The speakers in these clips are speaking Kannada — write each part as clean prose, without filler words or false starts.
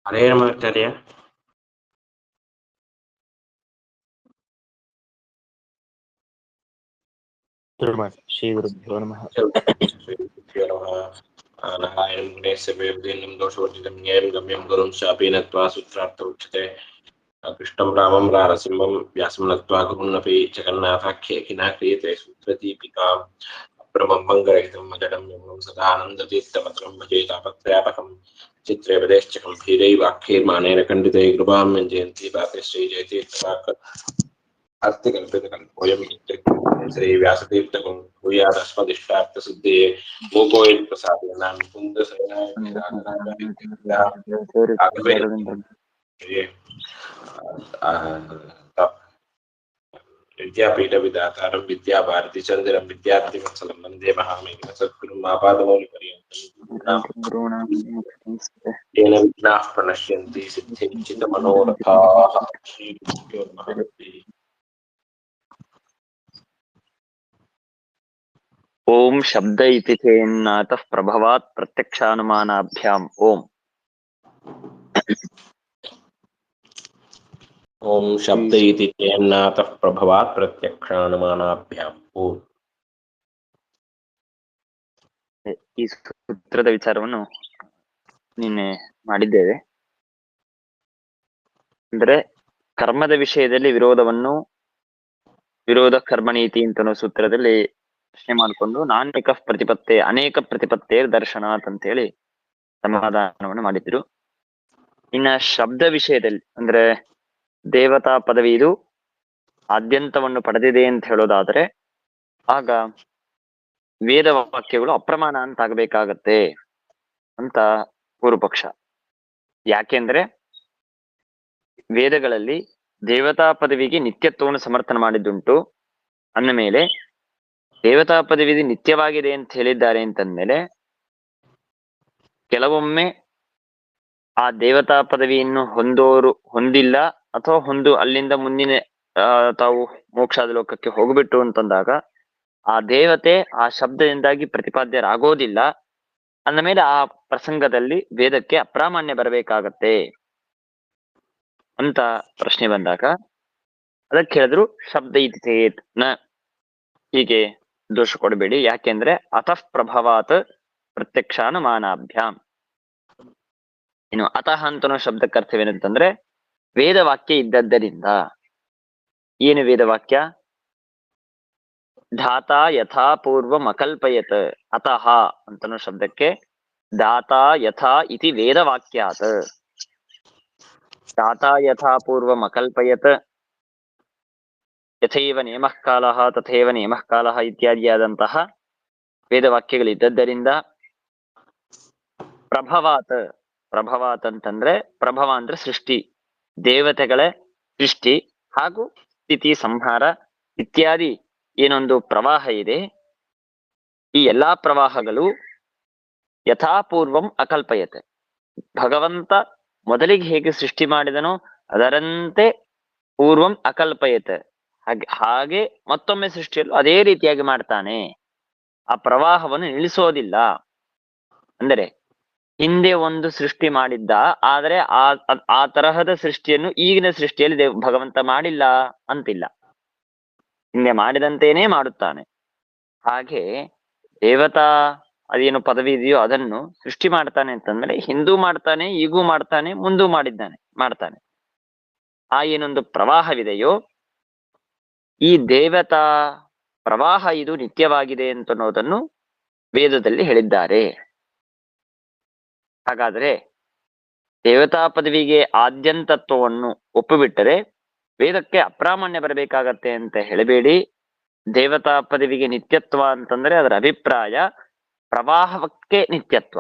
ಹರೇ ನಮಃ ಆಚಾರ್ಯ. ಶ್ರೀ ಗುರುಭ್ಯೋ ನಮಃ. ನಾರಾಯಣಂ ಗುಣೇಶ ವೇದ್ಯಂ ದೋಷವರ್ಜಿತಂ ಜ್ಞೇಯಂ ಗಮ್ಯಂ ಗುರುಂ ಶಾಪಿ ನತ್ವಾ ಸೂತ್ರಾರ್ಥ ಉಚ್ಯತೆ. ಕೃಷ್ಣಂ ರಾಮಂ ನಾರಸಿಂಹಂ ವ್ಯಾಸಂ ನತ್ವಾ ಗುರುನ್ನಪಿ ಜಗನ್ನಾಥಾಖ್ಯೇ ಖಿನಾ ಕ್ರಿಯತೆ ಸೂತ್ರದೀಪಿಕಾಂ ಅಪ್ರಮಂ ಮಂಗರಹಿತಂ ಅಜಡಂ ಯಮಂ ಸದಾನಂದತೀರ್ಥಮತ್ರಂ ಭಜೆ ತಾಪತ್ರಯಾಪಕಂ ಚಿತ್ರೇ ಪದೇಶ್ಚಕಂ ಭೀರೈವಾಖ್ಯೈರ್ಮಾನೇನ ಖಂಡಿತೈ ಕೃಪಾಂ ಯಂಜಯಂತಿ ಪಾಪೆ ಶ್ರೀ ಜಯತೀರ್ಥವಾಕ್ ಅರ್ಥಕಲ್ಪಿತಕಲ್ಪೋಯಂ ಶ್ರೀ ವ್ಯಾಸತೀರ್ಥಕಂ ಭೂಯಾದಸ್ಮದಿಷ್ಟಾರ್ಥ ಸಿದ್ಧಿಯೇ ಮೂಕೋಯನ್ ಪ್ರಸಾದೇನ ಮುಕುಂದ ವಿದ್ಯಾಪೀಠ ವಿಧಾತಾರಂ ವಿದ್ಯಾ ಭಾರತಿ ಚಂದಿರಂ ವಿದ್ಯಾರ್ಥಿ ವತ್ಸಲಂ ವಂದೇ ಮಹಾಮೇಘ ಸದ್ಗುರುಂ ಆಪಾದಮೌಲಿ ಪರ್ಯಂತಂ येन विघ्नाः प्रणश्यन्ति सिद्धिञ्चित मनोरथाः. श्रीगुरुभ्यो नमः. ಓಂ ಶಬ್ದ ಇತಿ ಚೇನ್ನಾತಃ ಪ್ರಭವಾತ್ ಪ್ರತ್ಯಕ್ಷಾನುಮಾನಾಭ್ಯಾಂ ಓಂ. ಓಂ ಶಬ್ದ ಇತಿ ಚೇನ್ನಾತಃ ಪ್ರಭವಾತ್ ಪ್ರತ್ಯಕ್ಷಾನುಮಾನಾಭ್ಯಾಂ ಓಂ. ಈ ಸೂತ್ರದ ವಿಚಾರವನ್ನು ನಿನ್ನೆ ಮಾಡಿದ್ದೇವೆ. ಅಂದ್ರೆ ಕರ್ಮದ ವಿಷಯದಲ್ಲಿ ವಿರೋಧ ಕರ್ಮನೀತಿ ಅಂತ ಸೂತ್ರದಲ್ಲಿ ಪ್ರಶ್ನೆ ಮಾಡಿಕೊಂಡು ನಾನೇಕ ಪ್ರತಿಪತ್ತೆ ಅನೇಕ ಪ್ರತಿಪತ್ತೇ ದರ್ಶನಾತ್ ಅಂತ ಹೇಳಿ ಸಮಾಧಾನವನ್ನು ಮಾಡಿದ್ರು. ಇನ್ನ ಶಬ್ದ ವಿಷಯದಲ್ಲಿ ಅಂದ್ರೆ ದೇವತಾ ಪದವಿ ಇದು ಆದ್ಯಂತವನ್ನು ಪಡೆದಿದೆ ಅಂತ ಹೇಳೋದಾದ್ರೆ ಆಗ ವೇದ ವಾಕ್ಯಗಳು ಅಪ್ರಮಾಣ ಅಂತ ಆಗ್ಬೇಕಾಗತ್ತೆ ಅಂತ ಪೂರ್ವಪಕ್ಷ. ಯಾಕೆಂದ್ರೆ ವೇದಗಳಲ್ಲಿ ದೇವತಾ ಪದವಿಗೆ ನಿತ್ಯತ್ವವನ್ನು ಸಮರ್ಥನೆ ಮಾಡಿದ್ದುಂಟು. ಅಂದ ಮೇಲೆ ದೇವತಾ ಪದವಿ ನಿತ್ಯವಾಗಿದೆ ಅಂತ ಹೇಳಿದ್ದಾರೆ ಅಂತಂದ್ಮೇಲೆ ಕೆಲವೊಮ್ಮೆ ಆ ದೇವತಾ ಪದವಿಯನ್ನು ಹೊಂದಿಲ್ಲ ಅಥವಾ ಅಲ್ಲಿಂದ ಮುಂದಿನ ತಾವು ಮೋಕ್ಷಾದ ಲೋಕಕ್ಕೆ ಹೋಗ್ಬಿಟ್ಟು ಅಂತಂದಾಗ ಆ ದೇವತೆ ಆ ಶಬ್ದದಿಂದಾಗಿ ಪ್ರತಿಪಾದ್ಯರಾಗೋದಿಲ್ಲ. ಅಂದ ಮೇಲೆ ಆ ಪ್ರಸಂಗದಲ್ಲಿ ವೇದಕ್ಕೆ ಅಪ್ರಾಮಾಣ್ಯ ಬರಬೇಕಾಗತ್ತೆ ಅಂತ ಪ್ರಶ್ನೆ ಬಂದಾಗ ಅದಕ್ಕೆ ಹೇಳಿದ್ರು ಶಬ್ದ ಇತಿ ಚೇತ್ ನ, ಹೀಗೆ ದೋಷ ಕೊಡಬೇಡಿ. ಯಾಕೆಂದ್ರೆ ಅತಃ ಪ್ರಭವಾತ್ ಪ್ರತ್ಯಕ್ಷಾನುಮಾನಾಭ್ಯಾಂ. ಇನ್ನು ಅತಃ ಅಂತನೋ ಶಬ್ದಕ್ಕೆ ಅರ್ಥವೇನಂತಂದ್ರೆ ವೇದವಾಕ್ಯ ಇದ್ದದ್ದರಿಂದ. ಏನು ವೇದವಾಕ್ಯ? ಧಾತಾ ಯಥಾ ಪೂರ್ವಂ ಅಕಲ್ಪಯತ್. ಅತಃ ಅಂತನೋ ಶಬ್ದಕ್ಕೆ ದಾತಾ ಯಥಾ ಇತಿ ವೇದವಾಕ್ಯಾತ್. ದಾತಾ ಯಥಾ ಪೂರ್ವಂ ಅಕಲ್ಪಯತ್ ಯಥೈವ ನೇಮಃ ಕಾಲಃ ತಥೈವ ನೇಮಃ ಕಾಲಃ ಇತ್ಯಾದಿಯಾದಂತಹ ವೇದವಾಕ್ಯಗಳಿದ್ದರಿಂದ. ಪ್ರಭವಾತ್ ಅಂತಂದ್ರೆ ಪ್ರಭವ ಅಂದ್ರೆ ಸೃಷ್ಟಿ, ದೇವತೆಗಳ ಸೃಷ್ಟಿ ಹಾಗೂ ಸ್ಥಿತಿ ಸಂಹಾರ ಇತ್ಯಾದಿ ಏನೊಂದು ಪ್ರವಾಹ ಇದೆ. ಈ ಎಲ್ಲಾ ಪ್ರವಾಹಗಳು ಯಥಾಪೂರ್ವಂ ಅಕಲ್ಪಯತೆ, ಭಗವಂತ ಮೊದಲಿಗೆ ಹೇಗೆ ಸೃಷ್ಟಿ ಮಾಡಿದನೋ ಅದರಂತೆ ಪೂರ್ವಂ ಅಕಲ್ಪಯತೆ, ಹಾಗೆ ಮತ್ತೊಮ್ಮೆ ಸೃಷ್ಟಿಯಲ್ಲೂ ಅದೇ ರೀತಿಯಾಗಿ ಮಾಡ್ತಾನೆ. ಆ ಪ್ರವಾಹವನ್ನು ನಿಲ್ಲಿಸೋದಿಲ್ಲ. ಅಂದರೆ ಹಿಂದೆ ಒಂದು ಸೃಷ್ಟಿ ಮಾಡಿದ್ದ, ಆದ್ರೆ ಆ ತರಹದ ಸೃಷ್ಟಿಯನ್ನು ಈಗಿನ ಸೃಷ್ಟಿಯಲ್ಲಿ ಭಗವಂತ ಮಾಡಿಲ್ಲ ಅಂತಿಲ್ಲ, ಹಿಂದೆ ಮಾಡಿದಂತೇನೆ ಮಾಡುತ್ತಾನೆ. ಹಾಗೆ ದೇವತಾ ಅದೇನು ಪದವಿ ಇದೆಯೋ ಅದನ್ನು ಸೃಷ್ಟಿ ಮಾಡ್ತಾನೆ ಅಂತಂದ್ರೆ ಹಿಂದೂ ಮಾಡ್ತಾನೆ, ಈಗೂ ಮಾಡ್ತಾನೆ, ಮುಂದೂ ಮಾಡ್ತಾನೆ. ಆ ಏನೊಂದು ಪ್ರವಾಹವಿದೆಯೋ ಈ ದೇವತಾ ಪ್ರವಾಹ ಇದು ನಿತ್ಯವಾಗಿದೆ ಅಂತನ್ನೋದನ್ನು ವೇದದಲ್ಲಿ ಹೇಳಿದ್ದಾರೆ. ಹಾಗಾದ್ರೆ ದೇವತಾ ಪದವಿಗೆ ಆದ್ಯಂತತ್ವವನ್ನು ಒಪ್ಪುಬಿಟ್ಟರೆ ವೇದಕ್ಕೆ ಅಪ್ರಾಮಾಣ್ಯ ಬರಬೇಕಾಗತ್ತೆ ಅಂತ ಹೇಳಬೇಡಿ. ದೇವತಾ ಪದವಿಗೆ ನಿತ್ಯತ್ವ ಅಂತಂದ್ರೆ ಅದರ ಅಭಿಪ್ರಾಯ ಪ್ರವಾಹಕ್ಕೆ ನಿತ್ಯತ್ವ.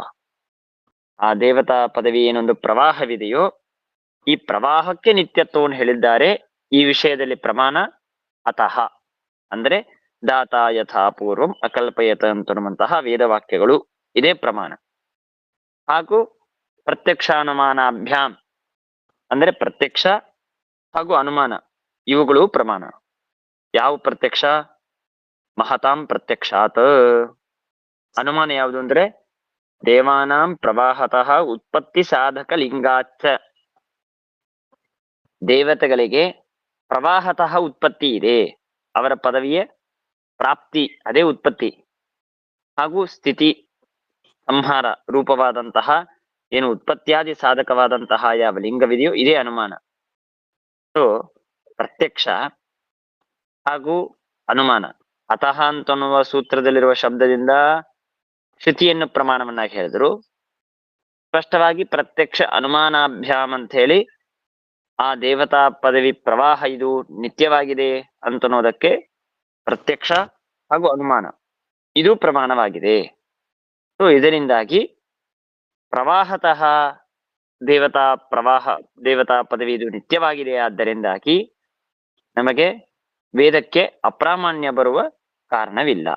ಆ ದೇವತಾ ಪದವಿ ಏನೊಂದು ಪ್ರವಾಹವಿದೆಯೋ ಈ ಪ್ರವಾಹಕ್ಕೆ ನಿತ್ಯತ್ವವನ್ನು ಹೇಳಿದ್ದಾರೆ. ಈ ವಿಷಯದಲ್ಲಿ ಪ್ರಮಾಣ ಅತಃ ಅಂದ್ರೆ ದಾತಾ ಯಥಾ ಪೂರ್ವಂ ಅಕಲ್ಪಯತ ಅಂತನ್ನುವಂತಹ ವೇದವಾಕ್ಯಗಳು ಇದೇ ಪ್ರಮಾಣ. ಹಾಗೂ ಪ್ರತ್ಯಕ್ಷಾನುಮಾನಾಭ್ಯಾಂ ಅಂದ್ರೆ ಪ್ರತ್ಯಕ್ಷ ಹಾಗೂ ಅನುಮಾನ ಇವುಗಳು ಪ್ರಮಾಣ. ಯಾವ ಪ್ರತ್ಯಕ್ಷ? ಮಹತಾಂ ಪ್ರತ್ಯಕ್ಷಾತ್. ಅನುಮಾನ ಯಾವುದು ಅಂದ್ರೆ ದೇವಾನಾಂ ಪ್ರವಾಹತಃ ಉತ್ಪತ್ತಿ ಸಾಧಕ ಲಿಂಗಾಚ. ದೇವತೆಗಳಿಗೆ ಪ್ರವಾಹತಃ ಉತ್ಪತ್ತಿ ಇದೆ, ಅವರ ಪದವಿಯ ಪ್ರಾಪ್ತಿ ಅದೇ ಉತ್ಪತ್ತಿ, ಹಾಗೂ ಸ್ಥಿತಿ ಸಂಹಾರ ರೂಪವಾದಂತಹ ಏನು ಉತ್ಪತ್ತಿಯಾದಿ ಸಾಧಕವಾದಂತಹ ಯಾವ ಲಿಂಗವಿದೆಯೋ ಇದೇ ಅನುಮಾನ. ಸೊ ಪ್ರತ್ಯಕ್ಷ ಹಾಗೂ ಅನುಮಾನ. ಅತಃ ಅಂತನ್ನುವ ಸೂತ್ರದಲ್ಲಿರುವ ಶಬ್ದದಿಂದ ಶ್ರುತಿಯನ್ನು ಪ್ರಮಾಣವನ್ನಾಗಿ ಹೇಳಿದ್ರು. ಸ್ಪಷ್ಟವಾಗಿ ಪ್ರತ್ಯಕ್ಷ ಅನುಮಾನಾಭ್ಯಾಮ್ ಅಂತ ಹೇಳಿ ಆ ದೇವತಾ ಪದವಿ ಪ್ರವಾಹ ಇದು ನಿತ್ಯವಾಗಿದೆ ಅಂತನ್ನೋದಕ್ಕೆ ಪ್ರತ್ಯಕ್ಷ ಹಾಗೂ ಅನುಮಾನ ಇದು ಪ್ರಮಾಣವಾಗಿದೆ. ಸೊ ಇದರಿಂದಾಗಿ ಪ್ರವಾಹತಃ ದೇವತಾ ಪದವಿ ಇದು ನಿತ್ಯವಾಗಿದೆ. ಆದ್ದರಿಂದಾಗಿ ನಮಗೆ ವೇದಕ್ಕೆ ಅಪ್ರಾಮಾಣ್ಯ ಬರುವ ಕಾರಣವಿಲ್ಲ.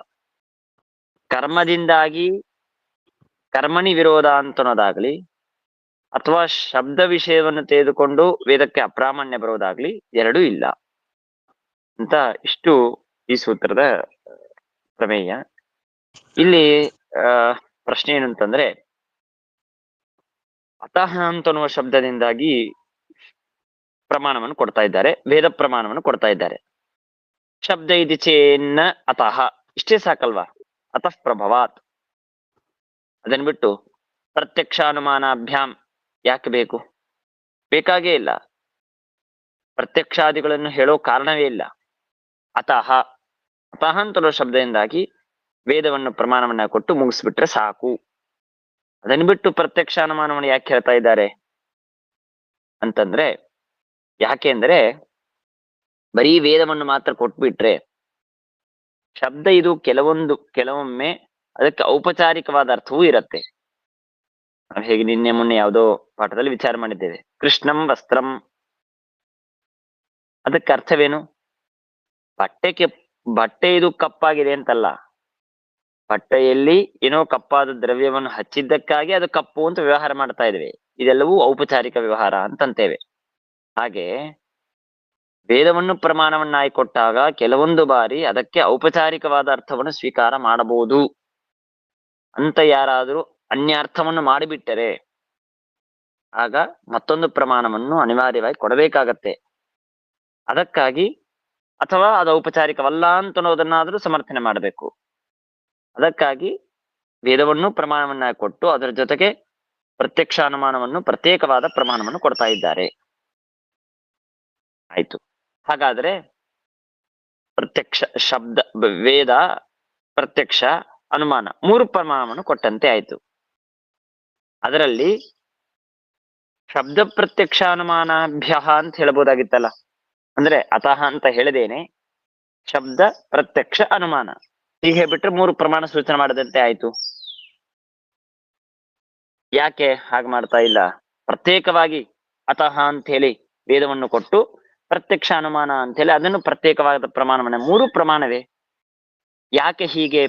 ಕರ್ಮದಿಂದಾಗಿ ಕರ್ಮಣಿ ವಿರೋಧ ಅಂತನೋದಾಗ್ಲಿ ಅಥವಾ ಶಬ್ದ ವಿಷಯವನ್ನು ತೆಗೆದುಕೊಂಡು ವೇದಕ್ಕೆ ಅಪ್ರಾಮಾಣ್ಯ ಬರೋದಾಗ್ಲಿ ಎರಡೂ ಇಲ್ಲ ಅಂತ ಇಷ್ಟು ಈ ಸೂತ್ರದ ಪ್ರಮೇಯ. ಇಲ್ಲಿ ಪ್ರಶ್ನೆ ಏನಂತಂದ್ರೆ, ಅತಃ ಅಂತನ್ನುವ ಶಬ್ದದಿಂದಾಗಿ ಪ್ರಮಾಣವನ್ನು ಕೊಡ್ತಾ ಇದ್ದಾರೆ, ವೇದ ಪ್ರಮಾಣವನ್ನು ಕೊಡ್ತಾ ಇದ್ದಾರೆ. ಶಬ್ದ ಇತಿ ಚೇನ್ನ ಅತಃ ಇಷ್ಟೇ ಸಾಕಲ್ವಾ? ಅತಃ ಪ್ರಭವಾತ್. ಅದನ್ ಬಿಟ್ಟು ಪ್ರತ್ಯಕ್ಷಾನುಮಾನಾಭ್ಯಾಮ್ ಯಾಕೆ ಬೇಕು? ಬೇಕಾಗೇ ಇಲ್ಲ. ಪ್ರತ್ಯಕ್ಷಾದಿಗಳನ್ನು ಹೇಳೋ ಕಾರಣವೇ ಇಲ್ಲ. ಅತಃ ಅಂತಲೋ ಶಬ್ದದಿಂದಾಗಿ ವೇದವನ್ನು ಪ್ರಮಾಣವನ್ನ ಕೊಟ್ಟು ಮುಗಿಸ್ಬಿಟ್ರೆ ಸಾಕು. ಅದನ್ನು ಬಿಟ್ಟು ಪ್ರತ್ಯಕ್ಷಾನುಮಾನವನ್ನು ಯಾಕೆ ಹೇಳ್ತಾ ಇದ್ದಾರೆ ಅಂತಂದ್ರೆ, ಯಾಕೆ ಅಂದ್ರೆ ಬರೀ ವೇದವನ್ನು ಮಾತ್ರ ಕೊಟ್ಬಿಟ್ರೆ ಶಬ್ದ ಇದು ಕೆಲವೊಮ್ಮೆ ಅದಕ್ಕೆ ಔಪಚಾರಿಕವಾದ ಅರ್ಥವೂ ಇರತ್ತೆ. ನಾವು ಹೇಗೆ ನಿನ್ನೆ ಮೊನ್ನೆ ಯಾವುದೋ ಪಾಠದಲ್ಲಿ ವಿಚಾರ ಮಾಡಿದ್ದೇವೆ. ಕೃಷ್ಣಂ ವಸ್ತ್ರಂ, ಅದಕ್ಕೆ ಅರ್ಥವೇನು? ಬಟ್ಟೆ ಇದು ಕಪ್ಪಾಗಿದೆ ಅಂತಲ್ಲ, ಬಟ್ಟೆಯಲ್ಲಿ ಏನೋ ಕಪ್ಪಾದ ದ್ರವ್ಯವನ್ನು ಹಚ್ಚಿದ್ದಕ್ಕಾಗಿ ಅದು ಕಪ್ಪು ಅಂತ ವ್ಯವಹಾರ ಮಾಡ್ತಾ ಇದ್ದೇವೆ. ಇದೆಲ್ಲವೂ ಔಪಚಾರಿಕ ವ್ಯವಹಾರ ಅಂತಂತೇವೆ. ಹಾಗೆ ವೇದವನ್ನು ಪ್ರಮಾಣವನ್ನಾಗಿ ಕೊಟ್ಟಾಗ ಕೆಲವೊಂದು ಬಾರಿ ಅದಕ್ಕೆ ಔಪಚಾರಿಕವಾದ ಅರ್ಥವನ್ನು ಸ್ವೀಕಾರ ಮಾಡಬಹುದು ಅಂತ ಯಾರಾದರೂ ಅನ್ಯಾರ್ಥವನ್ನು ಮಾಡಿಬಿಟ್ಟರೆ ಆಗ ಮತ್ತೊಂದು ಪ್ರಮಾಣವನ್ನು ಅನಿವಾರ್ಯವಾಗಿ ಕೊಡಬೇಕಾಗತ್ತೆ. ಅದಕ್ಕಾಗಿ ಅಥವಾ ಅದು ಔಪಚಾರಿಕವಲ್ಲ ಅಂತ ಅನ್ನೋದನ್ನಾದ್ರೂ ಸಮರ್ಥನೆ ಮಾಡಬೇಕು. ಅದಕ್ಕಾಗಿ ವೇದವನ್ನು ಪ್ರಮಾಣವನ್ನಾಗಿ ಕೊಟ್ಟು ಅದರ ಜೊತೆಗೆ ಪ್ರತ್ಯಕ್ಷಾನುಮಾನವನ್ನು ಪ್ರತ್ಯೇಕವಾದ ಪ್ರಮಾಣವನ್ನು ಕೊಡ್ತಾ ಇದ್ದಾರೆ. ಆಯ್ತು. ಹಾಗಾದ್ರೆ ಪ್ರತ್ಯಕ್ಷ ಶಬ್ದ, ವೇದ, ಪ್ರತ್ಯಕ್ಷ, ಅನುಮಾನ ಮೂರು ಪ್ರಮಾಣವನ್ನು ಕೊಟ್ಟಂತೆ ಆಯ್ತು. ಅದರಲ್ಲಿ ಶಬ್ದ ಪ್ರತ್ಯಕ್ಷ ಅನುಮಾನಾಭ್ಯ ಅಂತ ಹೇಳ್ಬೋದಾಗಿತ್ತಲ್ಲ. ಅಂದ್ರೆ ಅತಃ ಅಂತ ಹೇಳಿದೇನೆ ಶಬ್ದ ಪ್ರತ್ಯಕ್ಷ ಅನುಮಾನ ಹೀಗೆ ಬಿಟ್ರೆ ಮೂರು ಪ್ರಮಾಣ ಸೂಚನೆ ಮಾಡದಂತೆ ಆಯ್ತು. ಯಾಕೆ ಹಾಗೆ ಮಾಡ್ತಾ ಇಲ್ಲ? ಪ್ರತ್ಯೇಕವಾಗಿ ಅತಃ ಅಂತ ಹೇಳಿ ವೇದವನ್ನು ಕೊಟ್ಟು ಪ್ರತ್ಯಕ್ಷ ಅನುಮಾನ ಅಂತ ಹೇಳಿ ಅದನ್ನು ಪ್ರತ್ಯೇಕವಾದ ಪ್ರಮಾಣವನ್ನ, ಮೂರು ಪ್ರಮಾಣವೇ, ಯಾಕೆ ಹೀಗೆ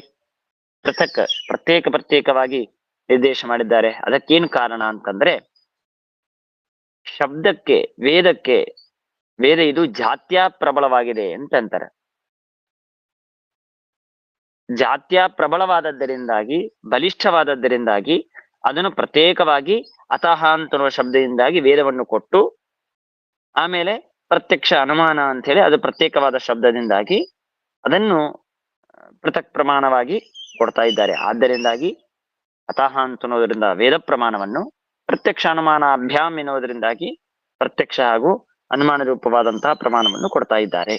ಪ್ರತ್ಯೇಕವಾಗಿ ನಿರ್ದೇಶ ಮಾಡಿದ್ದಾರೆ? ಅದಕ್ಕೇನು ಕಾರಣ ಅಂತಂದ್ರೆ, ಶಬ್ದಕ್ಕೆ ವೇದ ಇದು ಜಾತ್ಯ ಪ್ರಬಲವಾಗಿದೆ ಅಂತ ಅಂತಾರೆ. ಜಾತ್ಯ ಪ್ರಬಲವಾದದ್ದರಿಂದಾಗಿ, ಬಲಿಷ್ಠವಾದದ್ದರಿಂದಾಗಿ ಅದನ್ನು ಪ್ರತ್ಯೇಕವಾಗಿ ಅತಃ ಅಂತನ್ನುವ ಶಬ್ದದಿಂದಾಗಿ ವೇದವನ್ನು ಕೊಟ್ಟು ಆಮೇಲೆ ಪ್ರತ್ಯಕ್ಷ ಅನುಮಾನ ಅಂತ ಹೇಳಿ ಅದು ಪ್ರತ್ಯೇಕವಾದ ಶಬ್ದದಿಂದಾಗಿ ಅದನ್ನು ಪೃಥಕ್ ಪ್ರಮಾಣವಾಗಿ ಕೊಡ್ತಾ ಇದ್ದಾರೆ. ಆದ್ದರಿಂದಾಗಿ ಅತಃ ಅಂತನ್ನೋದ್ರಿಂದ ವೇದ ಪ್ರಮಾಣವನ್ನು, ಪ್ರತ್ಯಕ್ಷ ಅನುಮಾನ ಅಭ್ಯಾಮ್ ಎನ್ನುವುದರಿಂದಾಗಿ ಪ್ರತ್ಯಕ್ಷ ಹಾಗೂ ಅನುಮಾನ ರೂಪವಾದಂತಹ ಪ್ರಮಾಣವನ್ನು ಕೊಡ್ತಾ ಇದ್ದಾರೆ.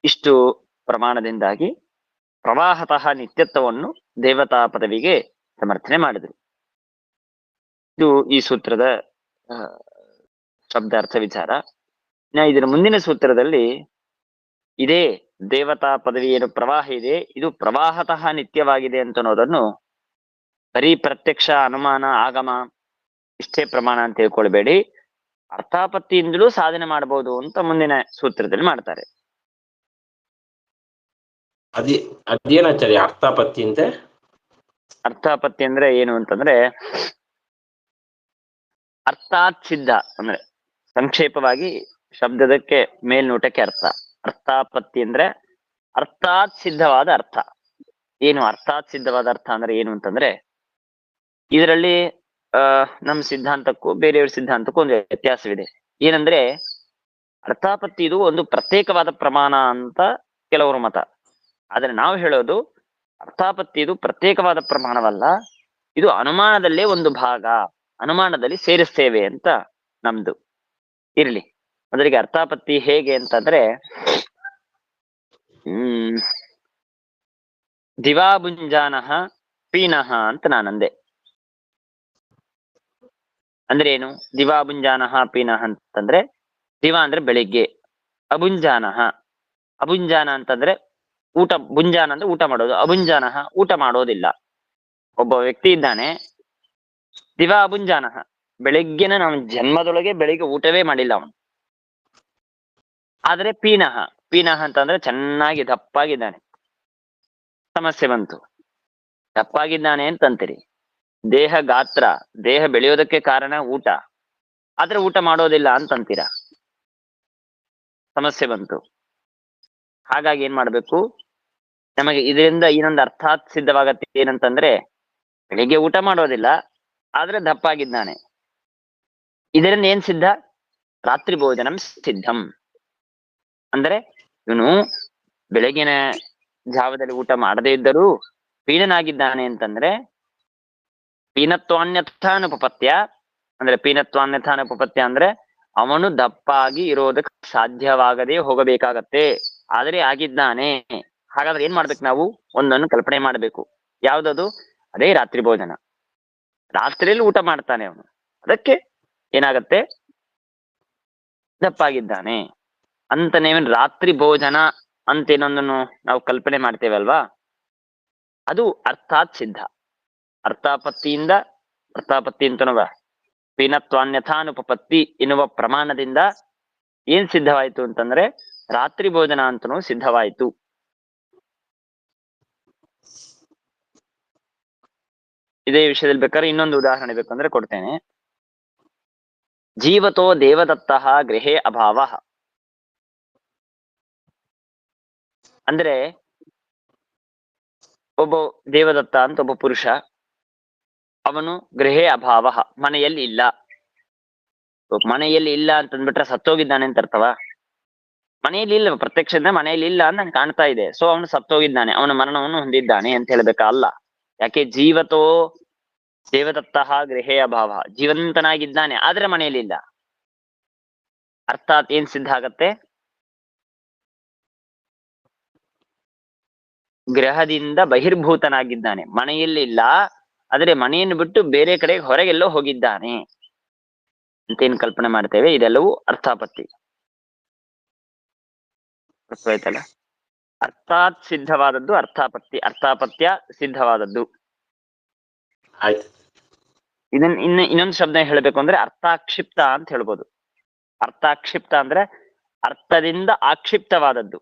ಇಷ್ಟು ಪ್ರಮಾಣದಿಂದಾಗಿ ಪ್ರವಾಹತಃ ನಿತ್ಯತ್ವವನ್ನು ದೇವತಾ ಪದವಿಗೆ ಸಮರ್ಥನೆ ಮಾಡಿದರು. ಇದು ಈ ಸೂತ್ರದ ಶಬ್ದಾರ್ಥ ವಿಚಾರ. ಇದರ ಮುಂದಿನ ಸೂತ್ರದಲ್ಲಿ ಇದೇ ದೇವತಾ ಪದವಿ ಏನು ಪ್ರವಾಹ ಇದೆ, ಇದು ಪ್ರವಾಹತಃ ನಿತ್ಯವಾಗಿದೆ ಅಂತ ಅನ್ನೋದನ್ನು ಬರೀ ಪ್ರತ್ಯಕ್ಷ ಅನುಮಾನ ಆಗಮ ಇಷ್ಟೇ ಪ್ರಮಾಣ ಅಂತ ತಿಳ್ಕೊಳ್ಬೇಡಿ, ಅರ್ಥಾಪತ್ತಿಯಿಂದಲೂ ಸಾಧನೆ ಮಾಡಬಹುದು ಅಂತ ಮುಂದಿನ ಸೂತ್ರದಲ್ಲಿ ಮಾಡ್ತಾರೆ. ಅದೇನಾಚಾರ್ಯ ಅರ್ಥಾಪತ್ತಿ ಅಂತೆ? ಅರ್ಥಾಪತ್ತಿ ಅಂದ್ರೆ ಏನು ಅಂತಂದ್ರೆ, ಅರ್ಥಾತ್ ಸಿದ್ಧ ಅಂದ್ರೆ ಸಂಕ್ಷೇಪವಾಗಿ ಶಬ್ದದಕ್ಕೆ ಮೇಲ್ನೋಟಕ್ಕೆ ಅರ್ಥ. ಅರ್ಥಾಪತ್ತಿ ಅಂದ್ರೆ ಅರ್ಥಾತ್ ಸಿದ್ಧವಾದ ಅರ್ಥ. ಏನು ಅರ್ಥಾತ್ ಸಿದ್ಧವಾದ ಅರ್ಥ ಅಂದ್ರೆ ಏನು ಅಂತಂದ್ರೆ, ಇದರಲ್ಲಿ ನಮ್ಮ ಸಿದ್ಧಾಂತಕ್ಕೂ ಬೇರೆಯವ್ರ ಸಿದ್ಧಾಂತಕ್ಕೂ ಒಂದು ವ್ಯತ್ಯಾಸವಿದೆ. ಏನಂದ್ರೆ ಅರ್ಥಾಪತ್ತಿ ಇದು ಒಂದು ಪ್ರತ್ಯೇಕವಾದ ಪ್ರಮಾಣ ಅಂತ ಕೆಲವರು ಮತ. ಆದ್ರೆ ನಾವು ಹೇಳೋದು ಅರ್ಥಾಪತ್ತಿ ಇದು ಪ್ರತ್ಯೇಕವಾದ ಪ್ರಮಾಣವಲ್ಲ, ಇದು ಅನುಮಾನದಲ್ಲೇ ಒಂದು ಭಾಗ, ಅನುಮಾನದಲ್ಲಿ ಸೇರಿಸ್ತೇವೆ ಅಂತ ನಮ್ದು. ಇರ್ಲಿ, ಮೊದಲಿಗೆ ಅರ್ಥಾಪತ್ತಿ ಹೇಗೆ ಅಂತಂದ್ರೆ ದಿವಾಭುಂಜಾನಃ ಪೀನಃ ಅಂತ ನಾನಂದೆ. ಅಂದ್ರೆ ಏನು? ದಿವಾಭುಂಜಾನಃ ಪೀನಃ ಅಂತಂದ್ರೆ ದಿವ ಅಂದ್ರೆ ಬೆಳಿಗ್ಗೆ, ಅಭುಂಜಾನಃ ಅಭುಂಜಾನ ಅಂತಂದ್ರೆ ಊಟ, ಭುಂಜಾನ ಅಂದ್ರೆ ಊಟ ಮಾಡೋದು, ಅಭುಂಜಾನಃ ಊಟ ಮಾಡೋದಿಲ್ಲ. ಒಬ್ಬ ವ್ಯಕ್ತಿ ಇದ್ದಾನೆ, ದಿವಾ ಅಭುಂಜಾನಃ ಬೆಳಿಗ್ಗೆನ ನಾವು ಜನ್ಮದೊಳಗೆ ಬೆಳಿಗ್ಗೆ ಊಟವೇ ಮಾಡಿಲ್ಲ ಅವನು. ಆದ್ರೆ ಪೀನಃ ಪೀನಃ ಅಂತಂದ್ರೆ ಚೆನ್ನಾಗಿ ದಪ್ಪಾಗಿದ್ದಾನೆ. ಸಮಸ್ಯೆ ಬಂತು, ದಪ್ಪಾಗಿದ್ದಾನೆ ಅಂತಂತೀರಿ, ದೇಹ ಗಾತ್ರ, ದೇಹ ಬೆಳೆಯೋದಕ್ಕೆ ಕಾರಣ ಊಟ, ಆದ್ರೆ ಊಟ ಮಾಡೋದಿಲ್ಲ ಅಂತಂತೀರ, ಸಮಸ್ಯೆ ಬಂತು. ಹಾಗಾಗಿ ಏನ್ ಮಾಡ್ಬೇಕು, ನಮಗೆ ಇದರಿಂದ ಇನ್ನೊಂದು ಅರ್ಥಾತ್ ಸಿದ್ಧವಾಗತ್ತೆ. ಏನಂತಂದ್ರೆ ಬೆಳಿಗ್ಗೆ ಊಟ ಮಾಡೋದಿಲ್ಲ ಆದ್ರೆ ದಪ್ಪಾಗಿದ್ದಾನೆ. ಇದರಿಂದ ಏನ್ ಸಿದ್ಧ? ರಾತ್ರಿ ಭೋಜನಂ ಸಿದ್ಧಂ. ಅಂದ್ರೆ ಇವನು ಬೆಳಗಿನ ಜಾವದಲ್ಲಿ ಊಟ ಮಾಡದೇ ಇದ್ದರೂ ಪೀನನಾಗಿದ್ದಾನೆ ಅಂತಂದ್ರೆ ಪೀನತ್ವಾನ್ಯಥಾನುಪಪತ್ಯ, ಅಂದ್ರೆ ಪೀನತ್ವಾನ್ಯಥಾನುಪಪತ್ಯ ಅಂದ್ರೆ ಅವನು ದಪ್ಪಾಗಿ ಇರೋದಕ್ಕೆ ಸಾಧ್ಯವಾಗದೆ ಹೋಗಬೇಕಾಗತ್ತೆ, ಆದ್ರೆ ಆಗಿದ್ದಾನೆ. ಹಾಗಾದ್ರೆ ಏನ್ ಮಾಡ್ಬೇಕು ನಾವು? ಒಂದನ್ನು ಕಲ್ಪನೆ ಮಾಡ್ಬೇಕು. ಯಾವ್ದದು? ಅದೇ ರಾತ್ರಿ ಭೋಜನ. ರಾತ್ರಿಯಲ್ಲಿ ಊಟ ಮಾಡ್ತಾನೆ ಅವನು, ಅದಕ್ಕೆ ಏನಾಗತ್ತೆ? ದಪ್ಪಾಗಿದ್ದಾನೆ ಅಂತ. ನೀವೇನ್ ರಾತ್ರಿ ಭೋಜನ ಅಂತ ಏನೊಂದನ್ನು ನಾವು ಕಲ್ಪನೆ ಮಾಡ್ತೇವಲ್ವಾ, ಅದು ಅರ್ಥಾತ್ ಸಿದ್ಧ. ಅರ್ಥಾಪತ್ತಿಯಿಂದ, ಅರ್ಥಾಪತ್ತಿ ಅಂತನವ ಪೀನತ್ವಾನ್ಯಥಾನುಪಪತ್ತಿ ಎನ್ನುವ ಪ್ರಮಾಣದಿಂದ ಏನ್ ಸಿದ್ಧವಾಯ್ತು ಅಂತಂದ್ರೆ ರಾತ್ರಿ ಭೋಜನ ಅಂತನೂ ಸಿದ್ಧವಾಯ್ತು. ಇದೇ ವಿಷಯದಲ್ಲಿ ಬೇಕಾದ್ರೆ ಇನ್ನೊಂದು ಉದಾಹರಣೆ ಬೇಕಂದ್ರೆ ಕೊಡ್ತೇನೆ. ಜೀವತೋ ದೇವದತ್ತಃ ಗೃಹೇ ಅಭಾವ. ಅಂದ್ರೆ ಒಬ್ಬ ದೇವದತ್ತ ಅಂತ ಒಬ್ಬ ಪುರುಷ, ಅವನು ಗೃಹೇ ಅಭಾವ, ಮನೆಯಲ್ಲಿ ಇಲ್ಲ. ಮನೆಯಲ್ಲಿ ಇಲ್ಲ ಅಂತಂದ್ಬಿಟ್ರೆ ಸತ್ತೋಗಿದ್ದಾನೆ ಅಂತ ಅರ್ಥವಾ? ಮನೆಯಲ್ಲಿ ಇಲ್ಲ, ಪ್ರತ್ಯಕ್ಷದಿಂದ ಮನೆಯಲ್ಲಿ ಇಲ್ಲ ಅಂತ ನಂಗೆ ಕಾಣ್ತಾ ಇದೆ, ಸೊ ಅವನು ಸತ್ತೋಗಿದ್ದಾನೆ, ಅವನ ಮರಣವನ್ನು ಹೊಂದಿದ್ದಾನೆ ಅಂತ ಹೇಳ್ಬೇಕಾ? ಅಲ್ಲ. ಯಾಕೆ? ಜೀವತೋ ದೇವದತ್ತಃ ಗೃಹೇ ಅಭಾವ, ಜೀವಂತನಾಗಿದ್ದಾನೆ ಆದ್ರೆ ಮನೆಯಲ್ಲಿ ಇಲ್ಲ. ಅರ್ಥಾತ್ ಏನ್ ಸಿದ್ಧ ಆಗತ್ತೆ? ಗ್ರಹದಿಂದ ಬಹಿರ್ಭೂತನಾಗಿದ್ದಾನೆ, ಮನೆಯಲ್ಲಿ ಇಲ್ಲ, ಆದ್ರೆ ಮನೆಯನ್ನು ಬಿಟ್ಟು ಬೇರೆ ಕಡೆ ಹೊರಗೆಲ್ಲೋ ಹೋಗಿದ್ದಾನೆ ಅಂತೇನ್ ಕಲ್ಪನೆ ಮಾಡ್ತೇವೆ, ಇದೆಲ್ಲವೂ ಅರ್ಥಾಪತ್ತಿ. ಅರ್ಥವಾಯ್ತಲ್ಲ? ಅರ್ಥಾತ್ ಸಿದ್ಧವಾದದ್ದು ಅರ್ಥಾಪತ್ತಿ, ಅರ್ಥಾಪತ್ಯ ಸಿದ್ಧವಾದದ್ದು. ಆಯ್ತು. ಇನ್ನೊಂದು ಶಬ್ದ ಹೇಳ್ಬೇಕು ಅಂದ್ರೆ ಅರ್ಥಾಕ್ಷಿಪ್ತ ಅಂತ ಹೇಳ್ಬೋದು. ಅರ್ಥಾಕ್ಷಿಪ್ತ ಅಂದ್ರೆ ಅರ್ಥದಿಂದ ಆಕ್ಷಿಪ್ತವಾದದ್ದು.